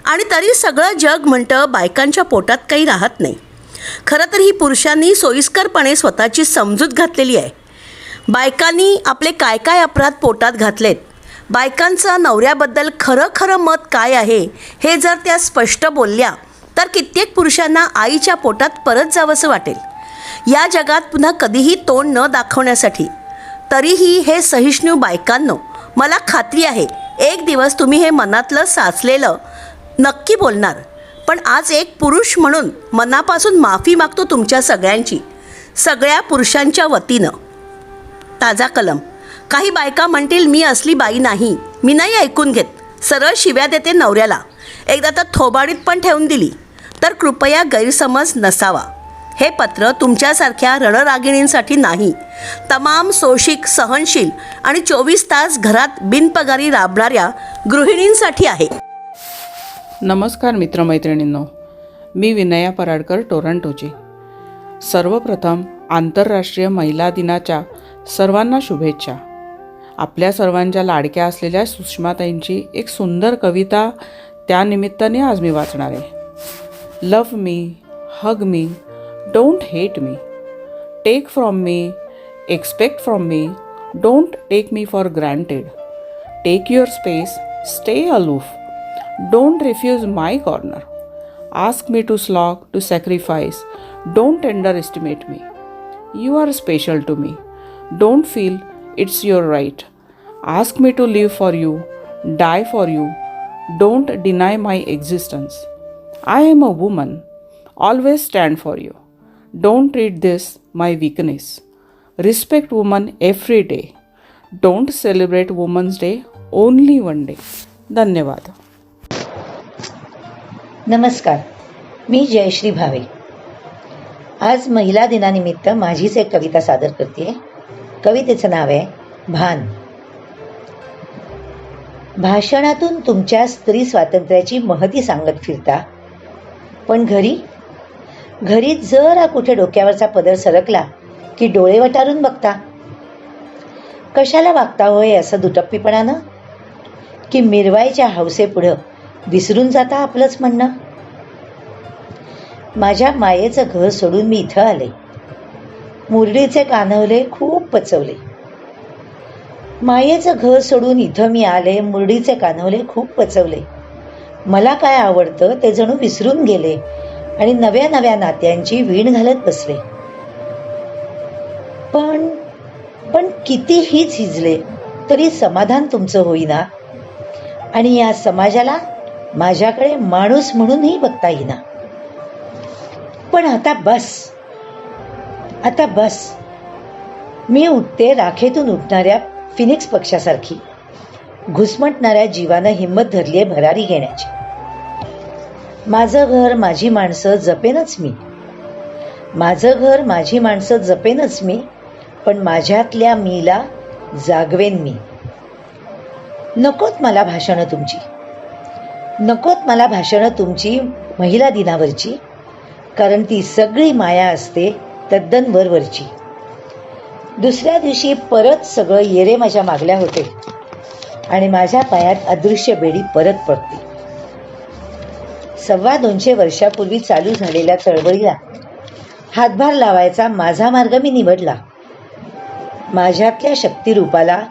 आणि तरी सगळं जग म्हणतं बायकांच्या पोटात काही राहत नाही. खरं तर ही पुरुषांनी सोयीस्करपणे स्वतःची समजूत घातलेली आहे. बायकांनी आपले काय काय अपराध पोटात घातलेत. बायकांचं नवऱ्याबद्दल खरं खरं मत काय आहे हे जर त्या स्पष्ट बोलल्या तर कित्येक पुरुषांना आईच्या पोटात परत जावंसं वाटेल. या जगात पुन्हा कधीही तोंड न दाखवण्यासाठी. तरीही हे सहिष्णू बायकांनो, मला खात्री आहे एक दिवस तुम्ही हे मनातलं साचलेलं नक्की बोलणार. पण आज एक पुरुष म्हणून मनापासून माफी मागतो तुमच्या सगळ्यांची, सगळ्या पुरुषांच्या वतीनं. ताजा कलम. काही बायका म्हणतील मी असली बाई नाही, मी नाही ऐकून घेत, सरळ शिव्या देते नवऱ्याला. एकदा तर थोबाडीत पण ठेवून दिली. तर कृपया गैरसमज नसावा. हे पत्र तुमच्यासारख्या रणरागिणींसाठी नाही, तमाम सोशिक, सहनशील आणि 24 तास घरात बिनपगारी राबणाऱ्या गृहिणींसाठी आहे. नमस्कार मित्रमैत्रिणींनो, मी विनया पराडकर, टोरंटोची. सर्वप्रथम आंतरराष्ट्रीय महिला दिनाच्या सर्वांना शुभेच्छा. आपल्या सर्वांच्या लाडक्या असलेल्या सुषमाताईंची एक सुंदर कविता त्यानिमित्ताने आज मी वाचणार आहे. Love me, hug me, don't hate me, take from me, expect from me, don't take me for granted, take your space, stay aloof, don't refuse my corner. Ask me to slog, to sacrifice. Don't underestimate me. You are special to me. Don't feel it's your right. Ask me to live for you, die for you. Don't deny my existence. I am a woman. Always stand for you. Don't treat this my weakness. Respect woman every day. Don't celebrate Women's Day only one day. धन्यवाद. नमस्कार, मी जयश्री भावे. आज महिला दिनानिमित्त माझीच एक कविता सादर करते. कवितेचं नाव आहे भान. भाषणातून तुमच्या स्त्री स्वातंत्र्याची महती सांगत फिरता, पण घरी जरा कुठे डोक्यावरचा पदर सरकला की डोळे वटारून बघता. कशाला वागता होय असं दुटप्पीपणानं, की मिरवायच्या हौसेपुढं विसरून जाता आपलंच म्हणणं. माझ्या मायेचं घर सोडून मी इथं आले. मुरडीचे कानवले खूप पचवले. मायेचं घर सोडून इथं मी आले, मुरडीचे कानवले खूप पचवले. मला काय आवडतं ते जणू विसरून गेले आणि नव्या नव्या नात्यांची वीण घालत बसले. पण कितीही झिजले तरी समाधान तुमचं होईना, आणि या समाजाला माझ्याकडे माणूस म्हणूनही बघता येईना. पण आता बस. मी उठते राखेतून उठणाऱ्या फिनिक्स पक्षासारखी. घुसमटणाऱ्या जीवानं हिंमत धरलीये भरारी घेण्याची. माझं घर माझी माणसं जपेनच मी. पण माझ्यातल्या मीला जागवेन मी. नकोत मला भाषणं तुमची महिला दिनावरची, कारण ती सगळी माया असते तद्दन वरवरची. दुसऱ्या दिवशी परत सगळं येरे माझ्या मागल्या होते आणि माझ्या पायात अदृश्य बेडी परत पडते. 250 वर्षापूर्वी चालू झालेल्या चळवळीला हातभार लावायचा माझा मार्ग मी निवडला. माझ्यातल्या शक्तिरूपाला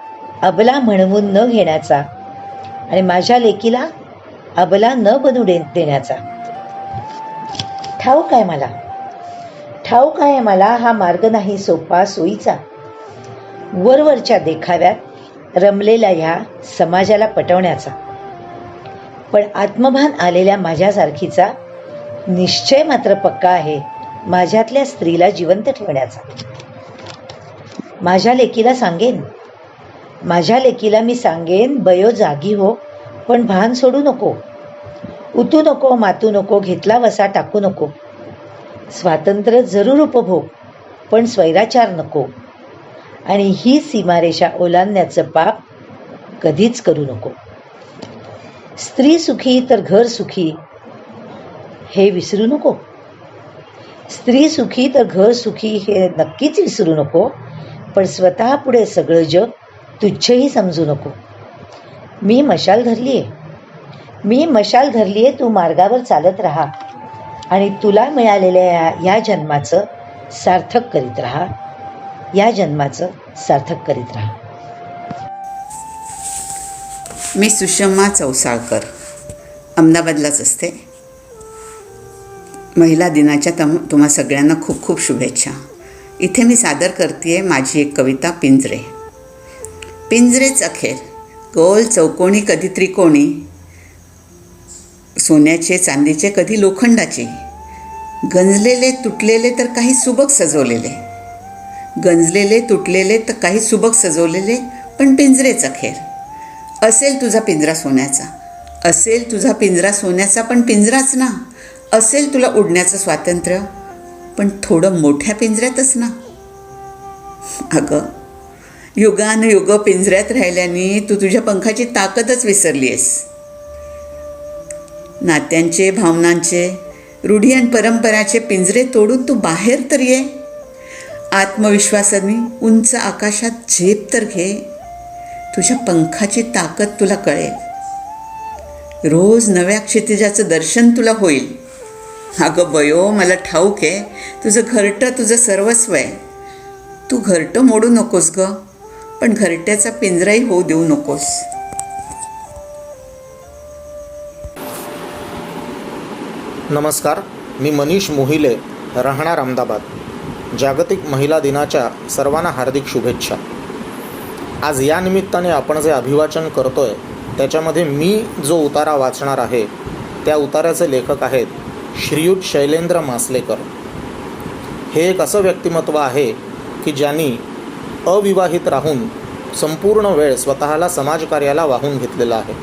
अबला म्हणवून न घेण्याचा आणि माझ्या लेकीला अबला न बनू देण्याचा. ठाऊक आहे मला हा मार्ग नाही सोपा सोयीचा. वरवरच्या देखाव्यात रमलेल्या ह्या समाजाला पटवण्याचा. पण आत्मभान आलेल्या माझ्यासारखीचा निश्चय मात्र पक्का आहे माझ्यातल्या स्त्रीला जिवंत ठेवण्याचा. माझ्या लेकीला मी सांगेन, बयो जागी हो, पण भान सोडू नको. उतू नको, मातू नको, घेतला वसा टाकू नको. स्वातंत्र्य जरूर उपभोग, पण स्वैराचार नको. आणि ही सीमारेषा ओलांडण्याचं पाप कधीच करू नको. स्त्री सुखी तर घर सुखी हे विसरू नको. हे नक्कीच विसरू नको. पण स्वतः पुढे सगळं जग तुच्छही समजू नको. मी मशाल धरलीये, तू मार्गावर चालत राहा आणि तुला मिळालेल्या या जन्माचं सार्थक करीत राहा. मी सुषमा चौसाळकर, अहमदाबादलाच असते. महिला दिनाच्या तुम्हा सगळ्यांना खूप खूप शुभेच्छा. इथे मी सादर करते माझी एक कविता पिंजरेच अखेर. गोल चौकोनी कधी त्रिकोणी, सोन्याचे चांदीचे कधी लोखंडाचे, गंजलेले तुटलेले तर काही सुबक सजवलेले, पण पिंजरेच अखेर. असेल तुझा पिंजरा सोन्याचा, पण पिंजराच ना. असेल तुला उडण्याचं स्वातंत्र्य, पण थोडं मोठ्या पिंजऱ्यातच ना. अगं, युगानुयुग पिंजऱ्यात राहिल्याने तू तुझ्या पंखाची ताकदच विसरलीयस. नात्यांचे, भावनांचे, रूढी आणि परंपराचे पिंजरे तोडून तू बाहेर तर ये. आत्मविश्वासाने उंच आकाशात झेप तर घे. तुझ्या पंखाची ताकद तुला कळेल. रोज नव्या क्षितिजाचं दर्शन तुला होईल. अगं बयो, मला ठाऊक आहे तुझं घरटं तुझं सर्वस्व आहे. तू घरटं मोडू नकोस ग, पण घरट्याचा पिंजराही होऊ देऊ नकोस. नमस्कार, मी मनीष मोहिले, राहणार अहमदाबाद. जागतिक महिला दिनाच्या सर्वांना हार्दिक शुभेच्छा. आज या निमित्ताने आपण जे अभिवाचन करतोय त्याच्यामध्ये मी जो उतारा वाचणार आहे त्या उतार्याचे लेखक आहेत श्रीयुत शैलेंद्र मासलेकर. हे एक असं व्यक्तिमत्व आहे की ज्यांनी अविवाहित राहून संपूर्ण वेळ स्वतःला समाजकार्याला वाहून घेतलेला आहे.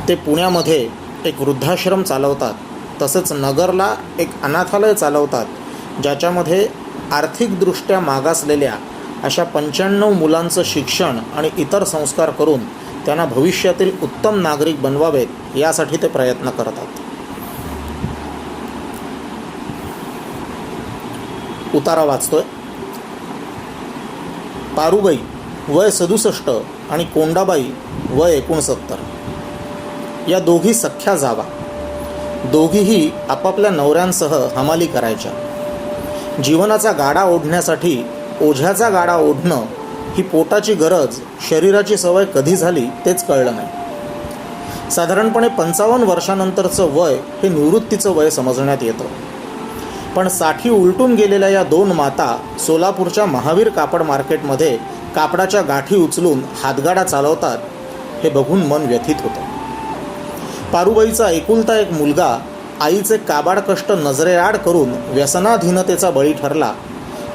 ते पुण्यामध्ये एक वृद्धाश्रम चालवतात, तसेच नगरला एक अनाथालय चालवतात, ज्याच्यामध्ये आर्थिकदृष्ट्या मागासलेल्या अशा 95 मुलांचं शिक्षण आणि इतर संस्कार करून त्यांना भविष्यातील उत्तम नागरिक बनवावेत यासाठी ते प्रयत्न करतात. उतारा वाचतोय. पारुबाई वय 67 आणि कोंडाबाई वय 69 या दोघी सख्या जावा. दोघीही आपापल्या नवऱ्यांसह हमाली करायच्या. जीवनाचा गाडा ओढण्यासाठी ओझ्याचा गाडा ओढणं ही पोटाची गरज, शरीराची सवय कधी झाली तेच कळलं नाही. साधारणपणे 55 वर्षानंतरचं वय हे निवृत्तीचं वय समजण्यात येतं. पण 60 उलटून गेलेल्या या दोन माता सोलापूरच्या महावीर कापड मार्केटमध्ये कापडाच्या गाठी उचलून हातगाडा चालवतात हे बघून मन व्यथित होतं. पारुबाईचा एकुलता एक मुलगा आईचे काबाड कष्ट नजरेआड करून व्यसनाधीनतेचा बळी ठरला,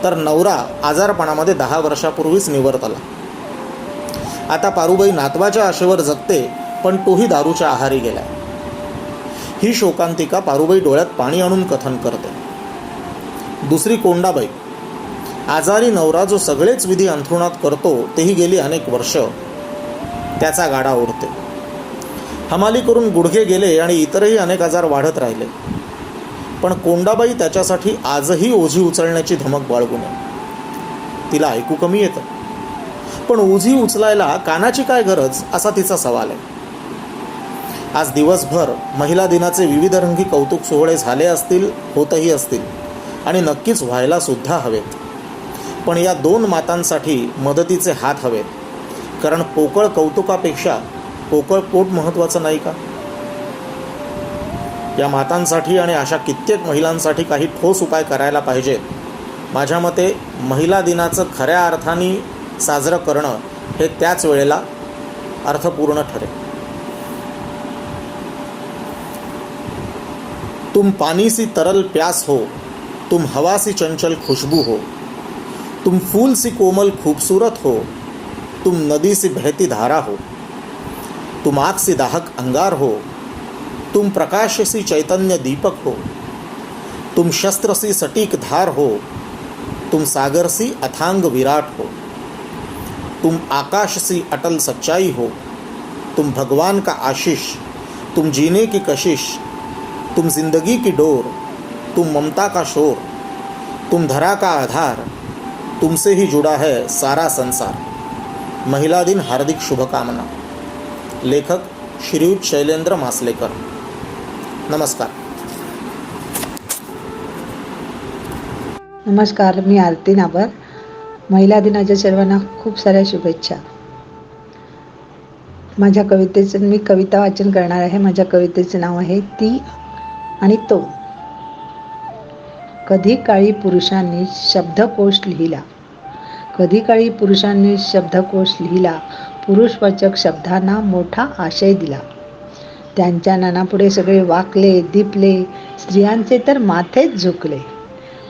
तर नवरा आजारपणामध्ये 10 वर्षापूर्वीच निवर्तला. आता पारुबाई नातवाच्या आशेवर जगते, पण तोही दारूच्या आहारी गेला. ही शोकांतिका पारुबाई डोळ्यात पाणी आणून कथन करते. दुसरी कोंडाबाई. आजारी नवरा जो सगळेच विधी अंथरुणात करतो तेही गेली अनेक वर्ष त्याचा गाडा ओढते. हमाली करून गुडघे गेले आणि इतरही अनेक आजार वाढत राहिले, पण कोंडाबाई त्याच्यासाठी आजही ओझी उचलण्याची धमक बाळगू नये. तिला ऐकू कमी येतं, पण ओझी उचलायला कानाची काय गरज असा तिचा सवाल आहे. आज दिवसभर महिला दिनाचे विविध रंगी कौतुक सोहळे झाले असतील, होतही असतील आणि नक्कीच व्हायला सुद्धा हवेत. पण या दोन मातांसाठी मदतीचे हात हवेत, कारण पोकळ कौतुकापेक्षा पोकळ पोट महत्त्वाचं नाही का? या मातांसाठी आणि अशा कित्येक महिलांसाठी काही ठोस उपाय करायला पाहिजेत. माझ्या मते महिला दिनाचं खऱ्या अर्थाने साजरं करणं हे त्याच वेळेला अर्थपूर्ण ठरेल. तुम पानी सी तरल प्यास हो, तुम हवा सी चंचल खुशबू हो, तुम फूल सी कोमल खूबसूरत हो, तुम नदी सी बहती धारा हो, तुम आग सी दाहक अंगार हो, तुम प्रकाश सी चैतन्य दीपक हो, तुम शस्त्र सी सटीक धार हो, तुम सागर सी अथांग विराट हो, तुम आकाश सी अटल सच्चाई हो, तुम भगवान का आशीष, तुम जीने की कशिश, तुम जिंदगी की डोर, तुम ममता का शोर, तुम धरा का आधार, तुमसे ही जुड़ा है सारा संसार. महिला दिन हार्दिक शुभकामना. लेखक श्रीयुत शैलेंद्र मासलेकर. नमस्कार. नमस्कार, मी आरती नाबर. महिला दिनाच्या सर्वांना खूप साऱ्या शुभेच्छा. माझ्या कवितेचं मी कविता वाचन करणार आहे. माझ्या कवितेचं नाव आहे ती आणि तो. कधी काळी पुरुषांनी शब्दकोश लिहिला, कधी काळी पुरुषांनी शब्दकोश लिहिला, पुरुषवाचक शब्दांना मोठा आशय दिला. त्यांच्या नानापुढे सगळे वाकले, दिपले, स्त्रियांचे तर माथेच झुकले.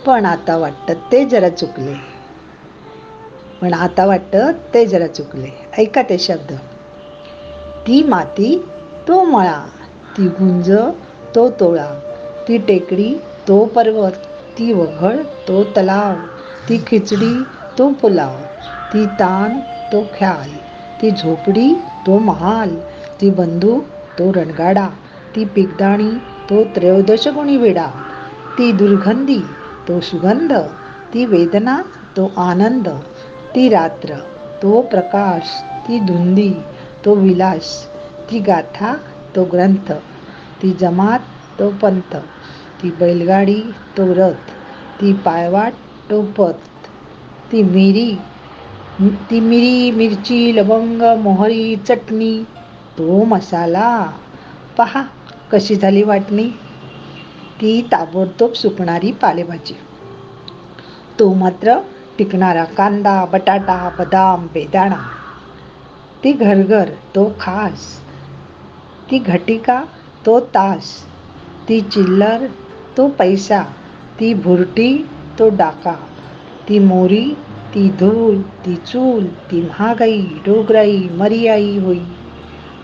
पण आता वाटतं ते जरा चुकले. ऐका ते शब्द. ती माती तो मळा, ती गुंज तो तोळा, ती टेकडी तो पर्वत, ती वघळ तो तलाव, ती खिचडी तो पुलाव, ती तान तो ख्याल, ती झोपडी तो महाल, ती बंदूक तो रणगाडा, ती पिकदाणी तो 13 गुणी विडा, ती दुर्गंधी तो सुगंध, ती वेदना तो आनंद, ती रात्र तो प्रकाश, ती धुंदी तो विलास, ती गाथा तो ग्रंथ, ती जमात तो पंथ, ती बैलगाडी तो रथ, ती पायवाट तो पथ, ती मिरी, मिरची, लवंग, मोहरी, चटणी तो मसाला. पहा कशी झाली वाटणी. ती ताबडतोब सुकणारी पालेभाजी. तो मात्र टिकणारा कांदा, बटाटा, बदाम, बेदाणा. ती घरघर तो खास. ती घटिका तो तास. ती चिल्लर तो पैसा. ती भुरटी तो डाका. ती मोरी ती धूल. ती चूल ती महागाई. डोगराई मरियाई होई.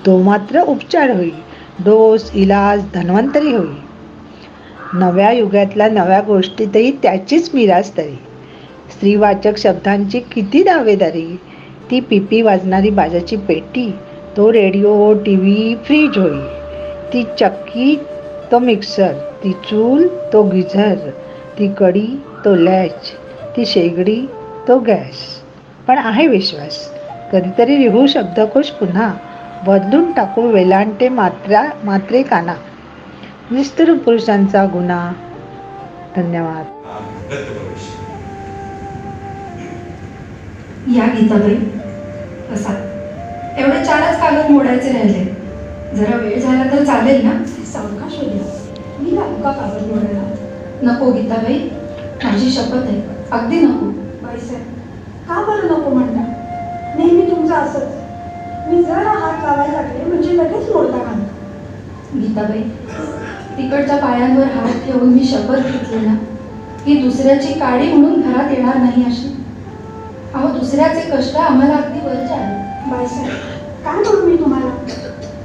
तो मात्र उपचार होई. डोस इलाज धन्वंतरी होई. नव्या युगातल्या नव्या गोष्टीतही त्याचीच मिरास तरी. स्त्रीवाचक शब्दांची किती दावेदारी. ती पिपी वाजणारी बाजाची पेटी. तो रेडिओ टी व्ही फ्रीज होई. ती चक्की तो मिक्सर. ती चूल तो गिझर. ती कडी तो लॅच. ती शेगडी तो गॅस. पण आहे विश्वास. कधीतरी लिहू शब्दकोश पुन्हा. बदलून टाकू वेलांटे मात्रे काना. निष्ठुर पुरुषांचा गुन्हा. धन्यवाद. या गीताबाई बसा. एवढे 4च कागद मोडायचे राहिले. जरा वेळ झाला तर चालेल ना? सावकाश होईल. मी लागू का कागद मोडायला? नको गीताबाई, माझी शपथ आहे, अगदी नको. बाईसाहेब, का बरं नको म्हणता? नेहमी तुमचं असंच. मी जरा हात लावायला लागले म्हणजे लगेच मोडता घालता. गीताबाई, तिकडच्या पायांवर हात ठेवून मी शपथ घेतली ना की दुसऱ्याची काडी म्हणून घरात येणार नाही अशी. अहो, दुसऱ्याचे कष्ट आम्हाला अगदी वरचे आहे. बाईसाहेब, काय म्हणू मी तुम्हाला?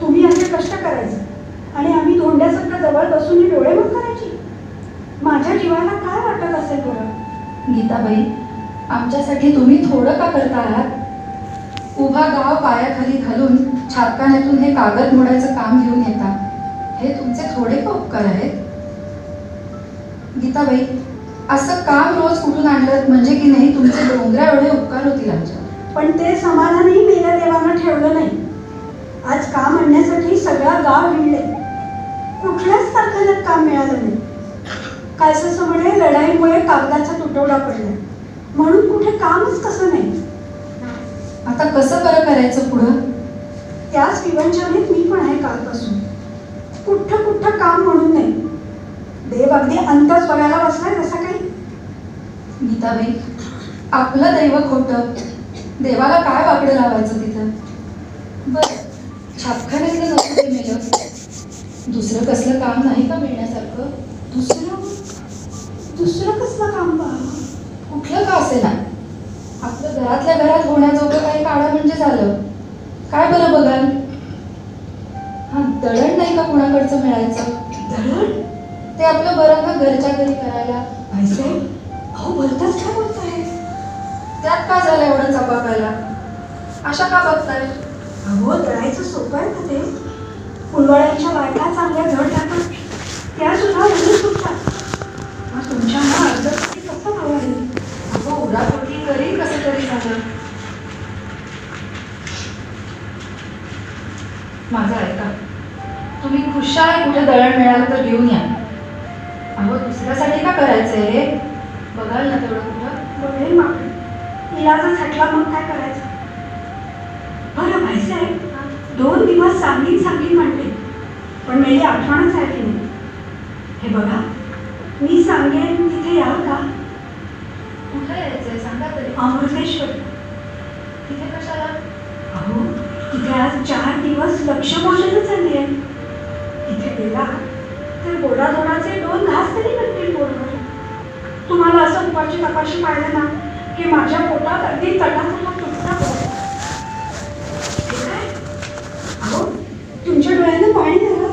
तुम्ही असे कष्ट करायचे आणि आम्ही धोंड्यासारखं जवळ बसून डोळे बंद करायची. माझ्या जीवाला काय वाटत असेल बरं? गीताबाई, आमच्यासाठी तुम्ही थोडं का करता आहात? उभा गाव पायाखाली घालून छापखान्यातून हे कागद मोडायचं काम घेऊन येता. हे तुमचे थोडे का उपकार आहेत? गीताबाई, असं काम रोज कुठून आणलं म्हणजे की नाही तुमचे डोंगरा एवढे उपकार होतील आमच्या. पण ते समाधानही मेल्या देवानं ठेवलं नाही. आज काम आणण्यासाठी सगळा गाव हिंडले. कुठल्याच कारखान्यात काम मिळालं नाही. कायसं म्हणे लढाईमुळे कागदाचा तुटवडा पडला म्हणून कुठे कामच कसं नाही. आता कसं बरं करायचं पुढं? त्याच विवंचनेत मी पण आहे कालपासून. कुठं काम म्हणून नाही. देव अगदी अंतच बघायला बसलाय जसा काही. गीताबाई, आपलं दैव खोटं. देवाला काय वाकडं लावायचं तिथं? बरं, छापखान्यातलं नको ते मेलं. दुसरं कसलं काम नाही का मिळण्यासारखं? दुसरं कसलं काम बा? कुठलं का असे ना, आपलं घरातल्या घरात होण्याजोगं काही काढा म्हणजे झालं. काय बरं बघाल? हा, दळण नाही का कुणाकडचं मिळायचं? दळण? ते आपलं बरं ना घरच्या घरी करायला. भाईसाहेब, अहो भलताच काय बोलताय? त्यात का झालं एवढं चपाकायला? अशा का बघताय? अहो, दळायचं सोपं आहे का ते? फुलवाड्यांच्या बायका चांगल्या धड टाकतात, त्या सुद्धा उडून सुटतात. मग तुमच्या अर्ज कसं भावाली? अहो, उडापोटी करी कसं तरी झालं. माझं ऐका, तुम्ही खुशाल कुठे दळण मिळालं तर घेऊन या. अहो, दुसऱ्यासाठी का करायचंय हे? बघाल ना तेवढं कुठं? बघेल मागणी. इलाजच हटला मग काय करायचं? बरं भाईसाहेब, 2 दिवस सांगीन म्हणते, पण मेली आठवणच आहे की नाही. हे बघा, मी सांगेन तिथे याल का? कुठं यायचंय सांगा तरी. अमृतेश्वर. तिथे कशाला? अहो, तिथे आज 4 दिवस लक्षभोजन चालली आहे. तिथे गेला तर गोडाधोडाचे 2 घास तरी नक्की पोटभर. तुम्हाला असं उपाची तपाशी पाहिलं ना की माझ्या पोटात अगदी तटातटा तुटता पडतो. अहो, तुमच्या डोळ्यानं पाणी झालं.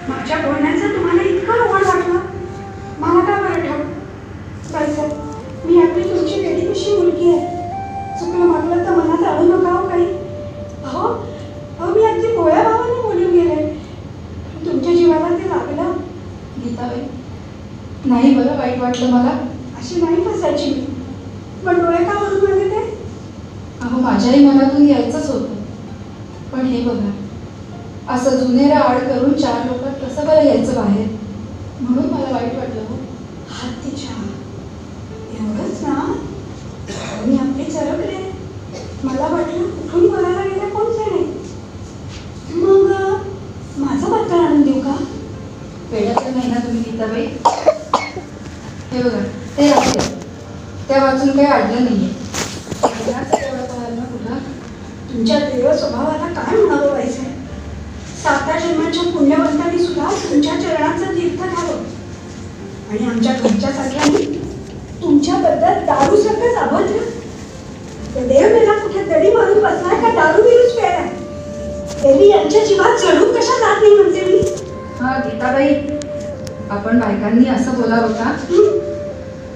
माझ्या बोलण्याचं तुम्हाला इतकं रोवण वाटलं. मला का बरं ठाऊक? बाईसाहेब, मी आपली तुमची वेडी कशी मुलगी आहे. चुकलं मागलं तर मनात आणू नका हो काही. अहो, मी अगदी गोळ्या भावाने बोलून गेले. तुमच्या जीवाला ते लागलं. गीताबाई, नाही बरं, वाईट वाटलं मला. अशी नाही फसायची मी. पण डोळे का भरून आले ते? अहो, माझ्याही मनातून यायचंच होतं. पण हे बघा, असं जुनेरं आड करून 4 लोकात कसं बरं यायचं बाहेर? म्हणून मला वाईट वाटलं हो. हातीच्या एवढंच ना? मी आपली चरकले. मला वाटलं कुठून बोलायला गेलं कोण जाणे. मग माझं बद्दल आणून देऊ का? वेळाचं नाही ना तुम्ही बघा ते राहते, त्या वाचून काही अडलं नाहीये. एवढं पाहाल ना कुठं तुमच्या देव स्वभावाला काय म्हणावं व्हायचंय. 7 जन्मांच्या पुण्यवंतांनी सुद्धा तुमच्या चरणाचं तीर्थ घ्यावं आणि आमच्या घरच्या सगळ्यांनी तुमच्याबद्दल दारूसारखंच अभद्र. ते देव मला कुठे दडी मारून बसलाय का दारू बिरूच प्यायलाय. त्यांनी यांच्या जीवात चढून कशा जात नाही म्हणते मी. हा गीताबाई, आपण बायकांनी असं बोलावं का?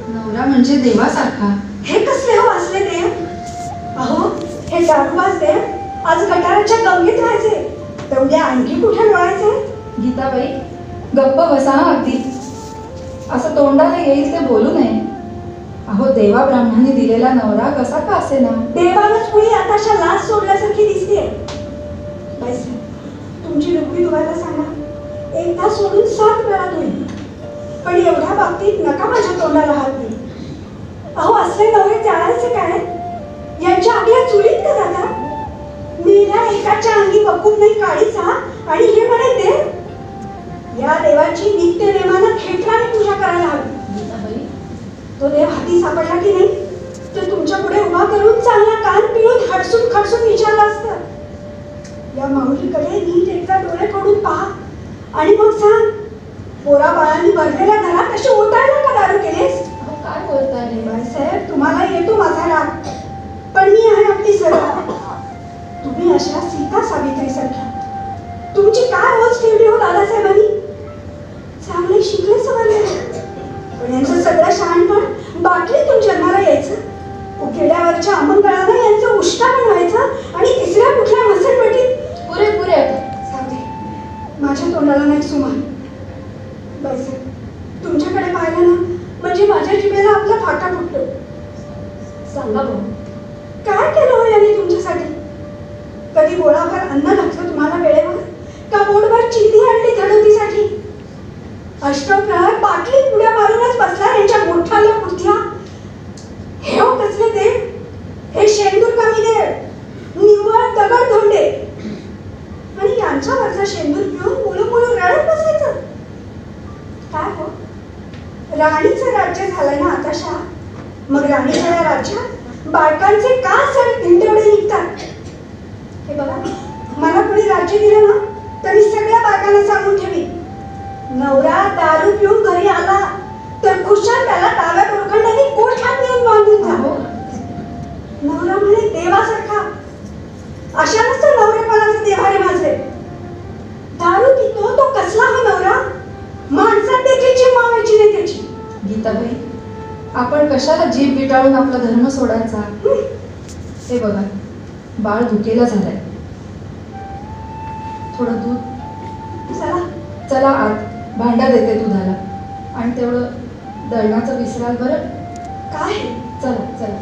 नवरा म्हणजे देवासारखा. हे कसले हो असले देव? अहो हे दारूबाज देव आज गटाराच्या गंगेत राहायचे, तर उद्या आणखी कुठे लोळायचे. गीताबाई गप्प बसा अगदी. असं तोंडाला येईल ते बोलू नये. अहो देवा ब्राह्मणाने दिलेला नवरा कसा का असे ना. देवानच मुली आताशा लाच सोडल्यासारखी दिसते. तुमची डुबकी धुवायला सांगा, एकदा सोडून 7 वेळा होईल, पण एवढ्या बाबतीत नका माझ्या तोंडाला हात देऊ. अहो असले नवरे जाळायचे काय? यांच्या आपल्या चुलीत का जाता? मेल्या एकाच्या अंगी वकून नाही काळीचा आणि हे म्हणे देव. या देवाची नित्य नेमानं खेटराने पूजा करायला हवी. तो देव हाती सापडला की नाही तर तुमच्या पुढे उभा करून चांगला कान पिळून हडसून खडसून विचारलं असतं. या माऊलीकडे नीट एकदा डोळे फोडून पहा आणि मग सांग, पोरा बाळांनी भरलेल्या घरात अशी ओटायला का दारू केलेस? काय बोलताय बाळासाहेब, तुम्हाला येतो माझा राग, पण मी आहे आपली सरळ. तुम्ही अशा सीता सावित्री सारख्या तुमची काय ओझ ठेवली हो दादासाहेबांनी. चांगले शिकले सवरले, पण यांचं सगळं शहाणपण बाटलीतून जन्माला यायचं. उकेड्यावरच्या अमंगळानं यांचं उष्टा बनवायचं आणि तिसऱ्या कुठल्या मसरपटीत पुरे सांगते. माझ्या तोंडाला नाही सुमान. बाईसाहेब, तुमच्याकडे पाहिलं ना म्हणजे माझ्या जिभेला आपला फाटा फुटतो. सांगा भाऊ, काय केलं हो याने तुमच्यासाठी? कधी गोळाभर अन्न घातलं तुम्हाला वेळेवर का बोटभर चिंधी आणली धडोतीसाठी? अष्टप्रहर बाटलीत पुढ्या मारूनच बसला यांच्या मोठाल्या बुद्ध्या. हे हो कसले देव, हे शेंदूर कमी देव, निव्वळ दगड धोंडे. आणि यांच्यावरचा शेंदूर पिऊन मुलं मुलं रडत बसायचं. काय हो, राणीचं राज्य झालंय ना आताशा, मग राणीच्या या राज्यात बायकांचे का सर दिंडवडे निघतात? हे बघा, मला कोणी राज्य दिलं ना तर मी सगळ्या बायकांना सांगून ठेवी, नवरा दारू पिऊन घरी आला तर खुशाल त्याला डाव्या डोरखंडाने कोठ्यात नेऊन बांधून जा. नवरा म्हणे देवासारखा. अशानच तर नवरेपणाचे देवारे माझे. दारू पितो तो कसला हा नवरा? माणसात देखील जीव मावायची नाही त्याची. गीताबाई, आपण कशाला जीभ विटाळून आपला धर्म सोडायचा? हे बघा, बाळ धुकेला झालाय, थोडं दूध. चला आत, भांडा देते दुधाला आणि तेवढं दळणाचं विसराल बरं. काय? चला.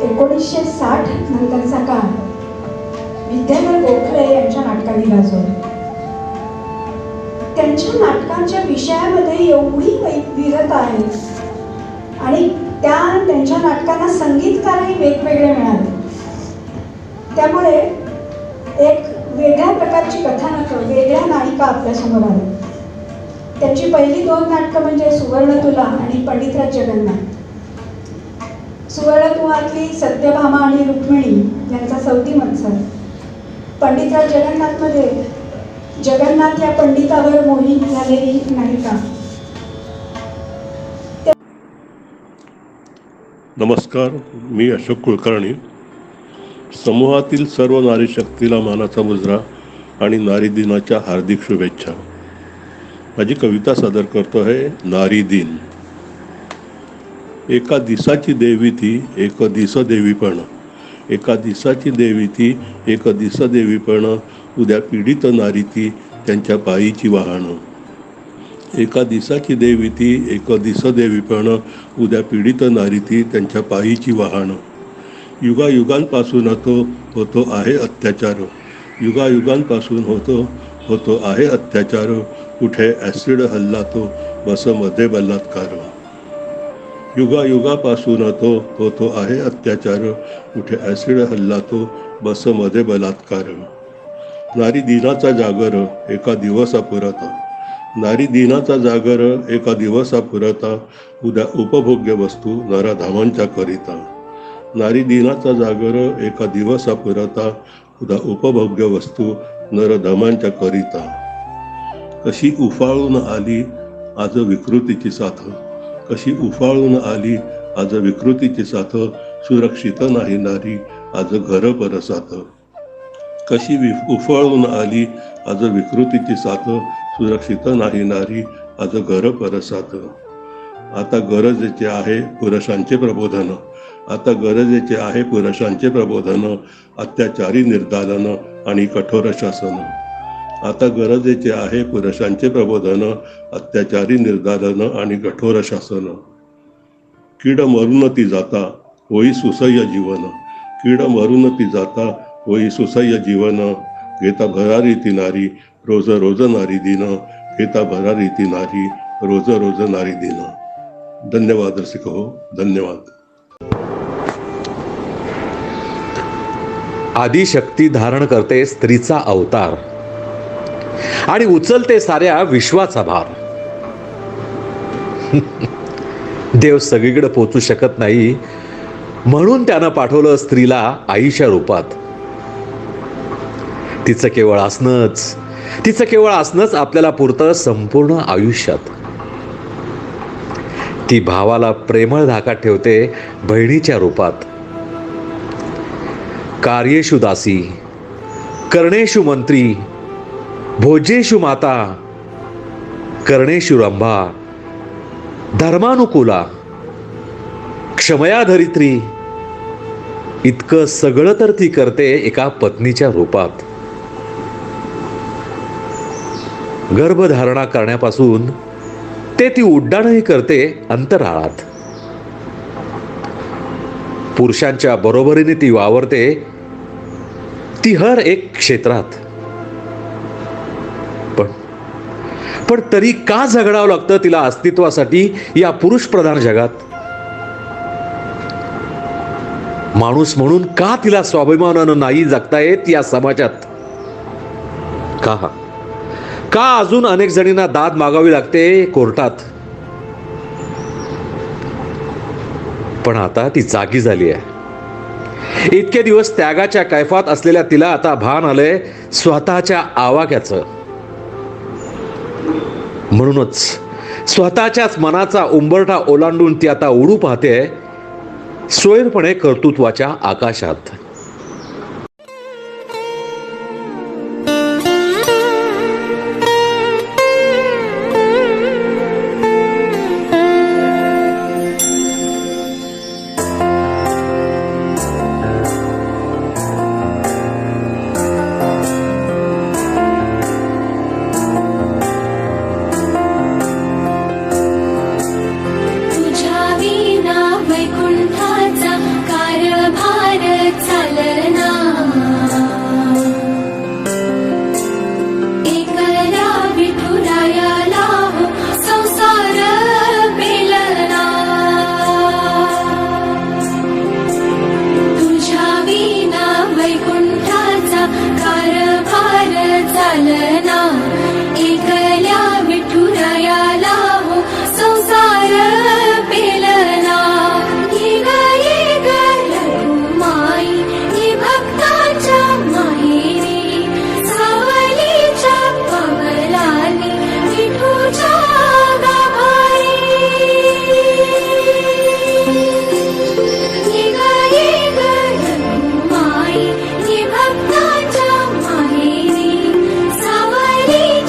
एकोणीसशे 60 नंतरचा काळ विद्याधर गोखले यांच्या नाटकांनी गाजवला. त्यांच्या नाटकांच्या विषयामध्ये एवढी विविधता आहे आणि त्यांच्या नाटकांना संगीतकारही वेगवेगळे मिळाले. त्यामुळे एक वेगळ्या प्रकारची कथानकं, वेगळ्या नायिका आपल्यासमोर आल्या. त्यांची पहिली 2 नाटकं म्हणजे सुवर्णतुला आणि पंडितराज जगन्नाथ. सुवर्णकुमारातली सत्यभामा आणि रुक्मिणी यांचा सौती मत्सर. पंडितराज जगन्नाथमध्ये जगन्नाथ या पंडितावर मोहित झालेली नायिका. नमस्कार, मी अशोक कुलकर्णी. समूहातील सर्व नारी शक्तीला मानाचा मुजरा आणि नारी दिनाच्या हार्दिक शुभेच्छा. माझी कविता सादर करतो आहे नारी दिन. एका दिसाची देवी ती एक दिस देवीपण, एका दिसाची देवी ती एक दिस देवीपण, उद्या पीडित नारी ती त्यांच्या पायीची वाहनं. एका दिसाची देवी ती एक दिस देवीपण, उद्या पीडित नारी ती त्यांच्या पायीची वाहनं. युगायुगांपासून तो होतो आहे अत्याचार. युगायुगांपासून होतो आहे अत्याचार. कुठे ॲसिड हल्ला तो बस मध्ये बलात्कार. युगायुगापासून होतो आहे अत्याचार. कुठे ॲसिड हल्ला तो बस मध्ये बलात्कार. नारी दिनाचा जागर एका दिवसापुरता. नारी दिनाचा जागर एका दिवसापुरता. उद्या उपभोग्य वस्तू नराधामांच्या करिता. नारी दिनाचा जागर एका दिवसापुरता. उद्या उपभोग्य वस्तू नरधमांच्या करिता. कशी उफाळून आली आज विकृतीची साथ. कशी उफाळून आली आज विकृतीची साथ. सुरक्षित नाही नारी आज घर परसात. कशी उफाळून आली आज विकृतीची साथ. सुरक्षित नाही नारी आज घर परसात. आता गरजेचे आहे पुरुषांचे प्रबोधन. आता गरजेचे आहे पुरुषांचे प्रबोधन. अत्याचारी निर्दालन आणि कठोर शासन. आता गरजेचे आहे पुरुषांचे प्रबोधन. अत्याचारी निर्दालन आणि कठोर शासन. कीड मरून ती जाता होई सुसह्य जीवन. कीड मरून ती जाता होई सुसह्य जीवन. घेता भरारी ती नारी रोज रोज नारी दिन. घेता भरारी ती नारी रोज रोज नारी दिन. धन्यवाद रसिक हो, धन्यवाद. आदिशक्ती धारण करते स्त्रीचा अवतार आणि उचलते साऱ्या विश्वाचा भार. देव सगळीकडे पोचू शकत नाही म्हणून त्यानं पाठवलं स्त्रीला आईच्या रूपात. तिचं केवळ असणंच आपल्याला पुरतं संपूर्ण आयुष्यात. ती भावाला प्रेमळ धाकात ठेवते बहिणीच्या रूपात. कार्येषु दासी, कर्णेषु मंत्री, भोजेषु माता, कर्णेषु रंभा, धर्मानुकूला, क्षमया धरित्री. इतकं सगळं तर ती करते एका पत्नीच्या रूपात. गर्भधारणा करण्यापासून ते ती उड्डाणही करते अंतराळात. पुरुषांच्या बरोबरीने ती वावरते ती हर एक क्षेत्रात. पण तरी का झगडावं लागतं तिला अस्तित्वासाठी या पुरुष प्रधान जगात? माणूस म्हणून का तिला स्वाभिमानानं नाही जगता येत या समाजात? का अजून अनेक जणींना दाद मागावी लागते कोर्टात? पण आता ती जागी झाली आहे. इतके दिवस त्यागाच्या कैफात असलेल्या तिला आता भान आलंय स्वतःच्या आवाक्याचं. म्हणूनच स्वतःच्याच मनाचा उंबरठा ओलांडून ती आता उडू पाहते स्वैरपणे कर्तृत्वाच्या आकाशात. भक्ताच्या माहेरी सावली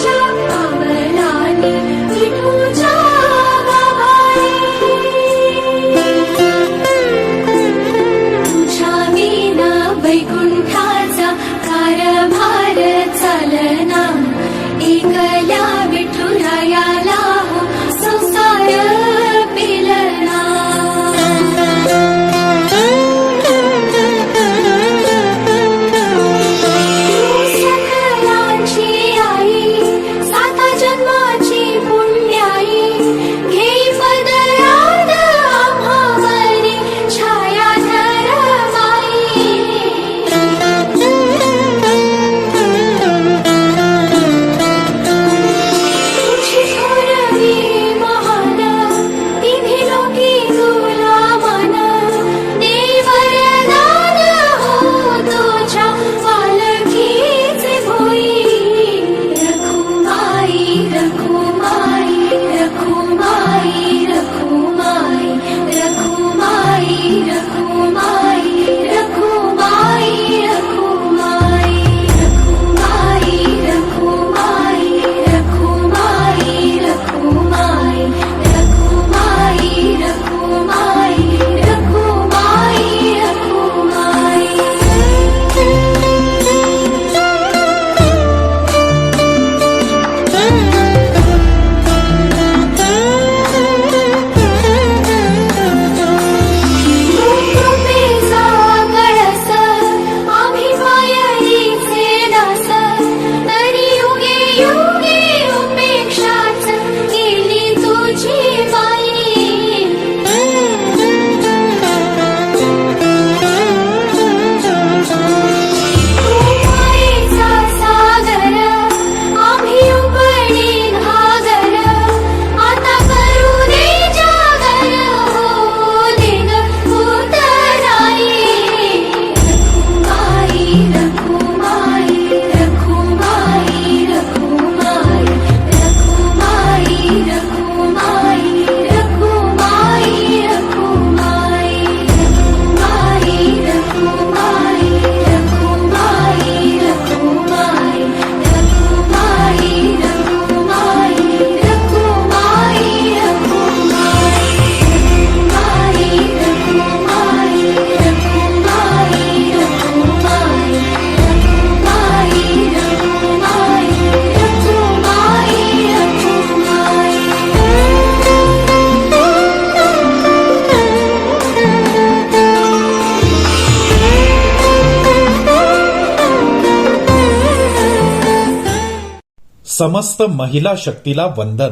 समस्त महिला शक्तीला वंदन.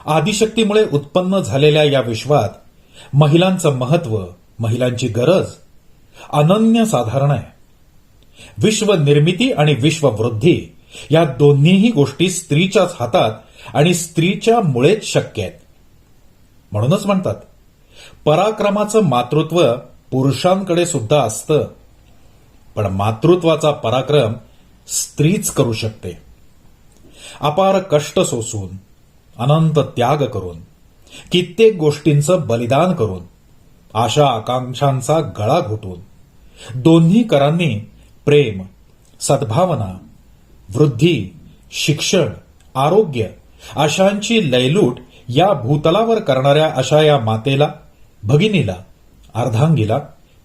आदिशक्तीमुळे उत्पन्न झालेल्या या विश्वात महिलांचं महत्व, महिलांची गरज अनन्यसाधारण आहे. विश्व निर्मिती आणि विश्ववृद्धी या दोन्हीही गोष्टी स्त्रीच्याच हातात आणि स्त्रीच्या मुळेच शक्य आहेत. म्हणूनच म्हणतात, पराक्रमाचं मातृत्व पुरुषांकडे सुद्धा असतं, पण मातृत्वाचा पराक्रम स्त्रीच करू शकते. अपार कष्ट सोसून, अनंत त्याग करून, कित्येक गोष्टींचं बलिदान करून, आशा आकांक्षांचा गळा घोटून, दोन्ही करांनी प्रेम, सद्भावना, वृद्धी, शिक्षण, आरोग्य आशांची लयलूट या भूतलावर करणाऱ्या अशा या मातेला, भगिनीला, अर्धांगीला,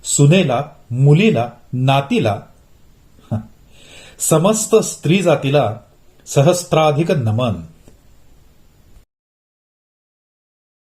सुनेला, मुलीला, नातीला, समस्त स्त्री जातीला सहस्त्राधिक नमन.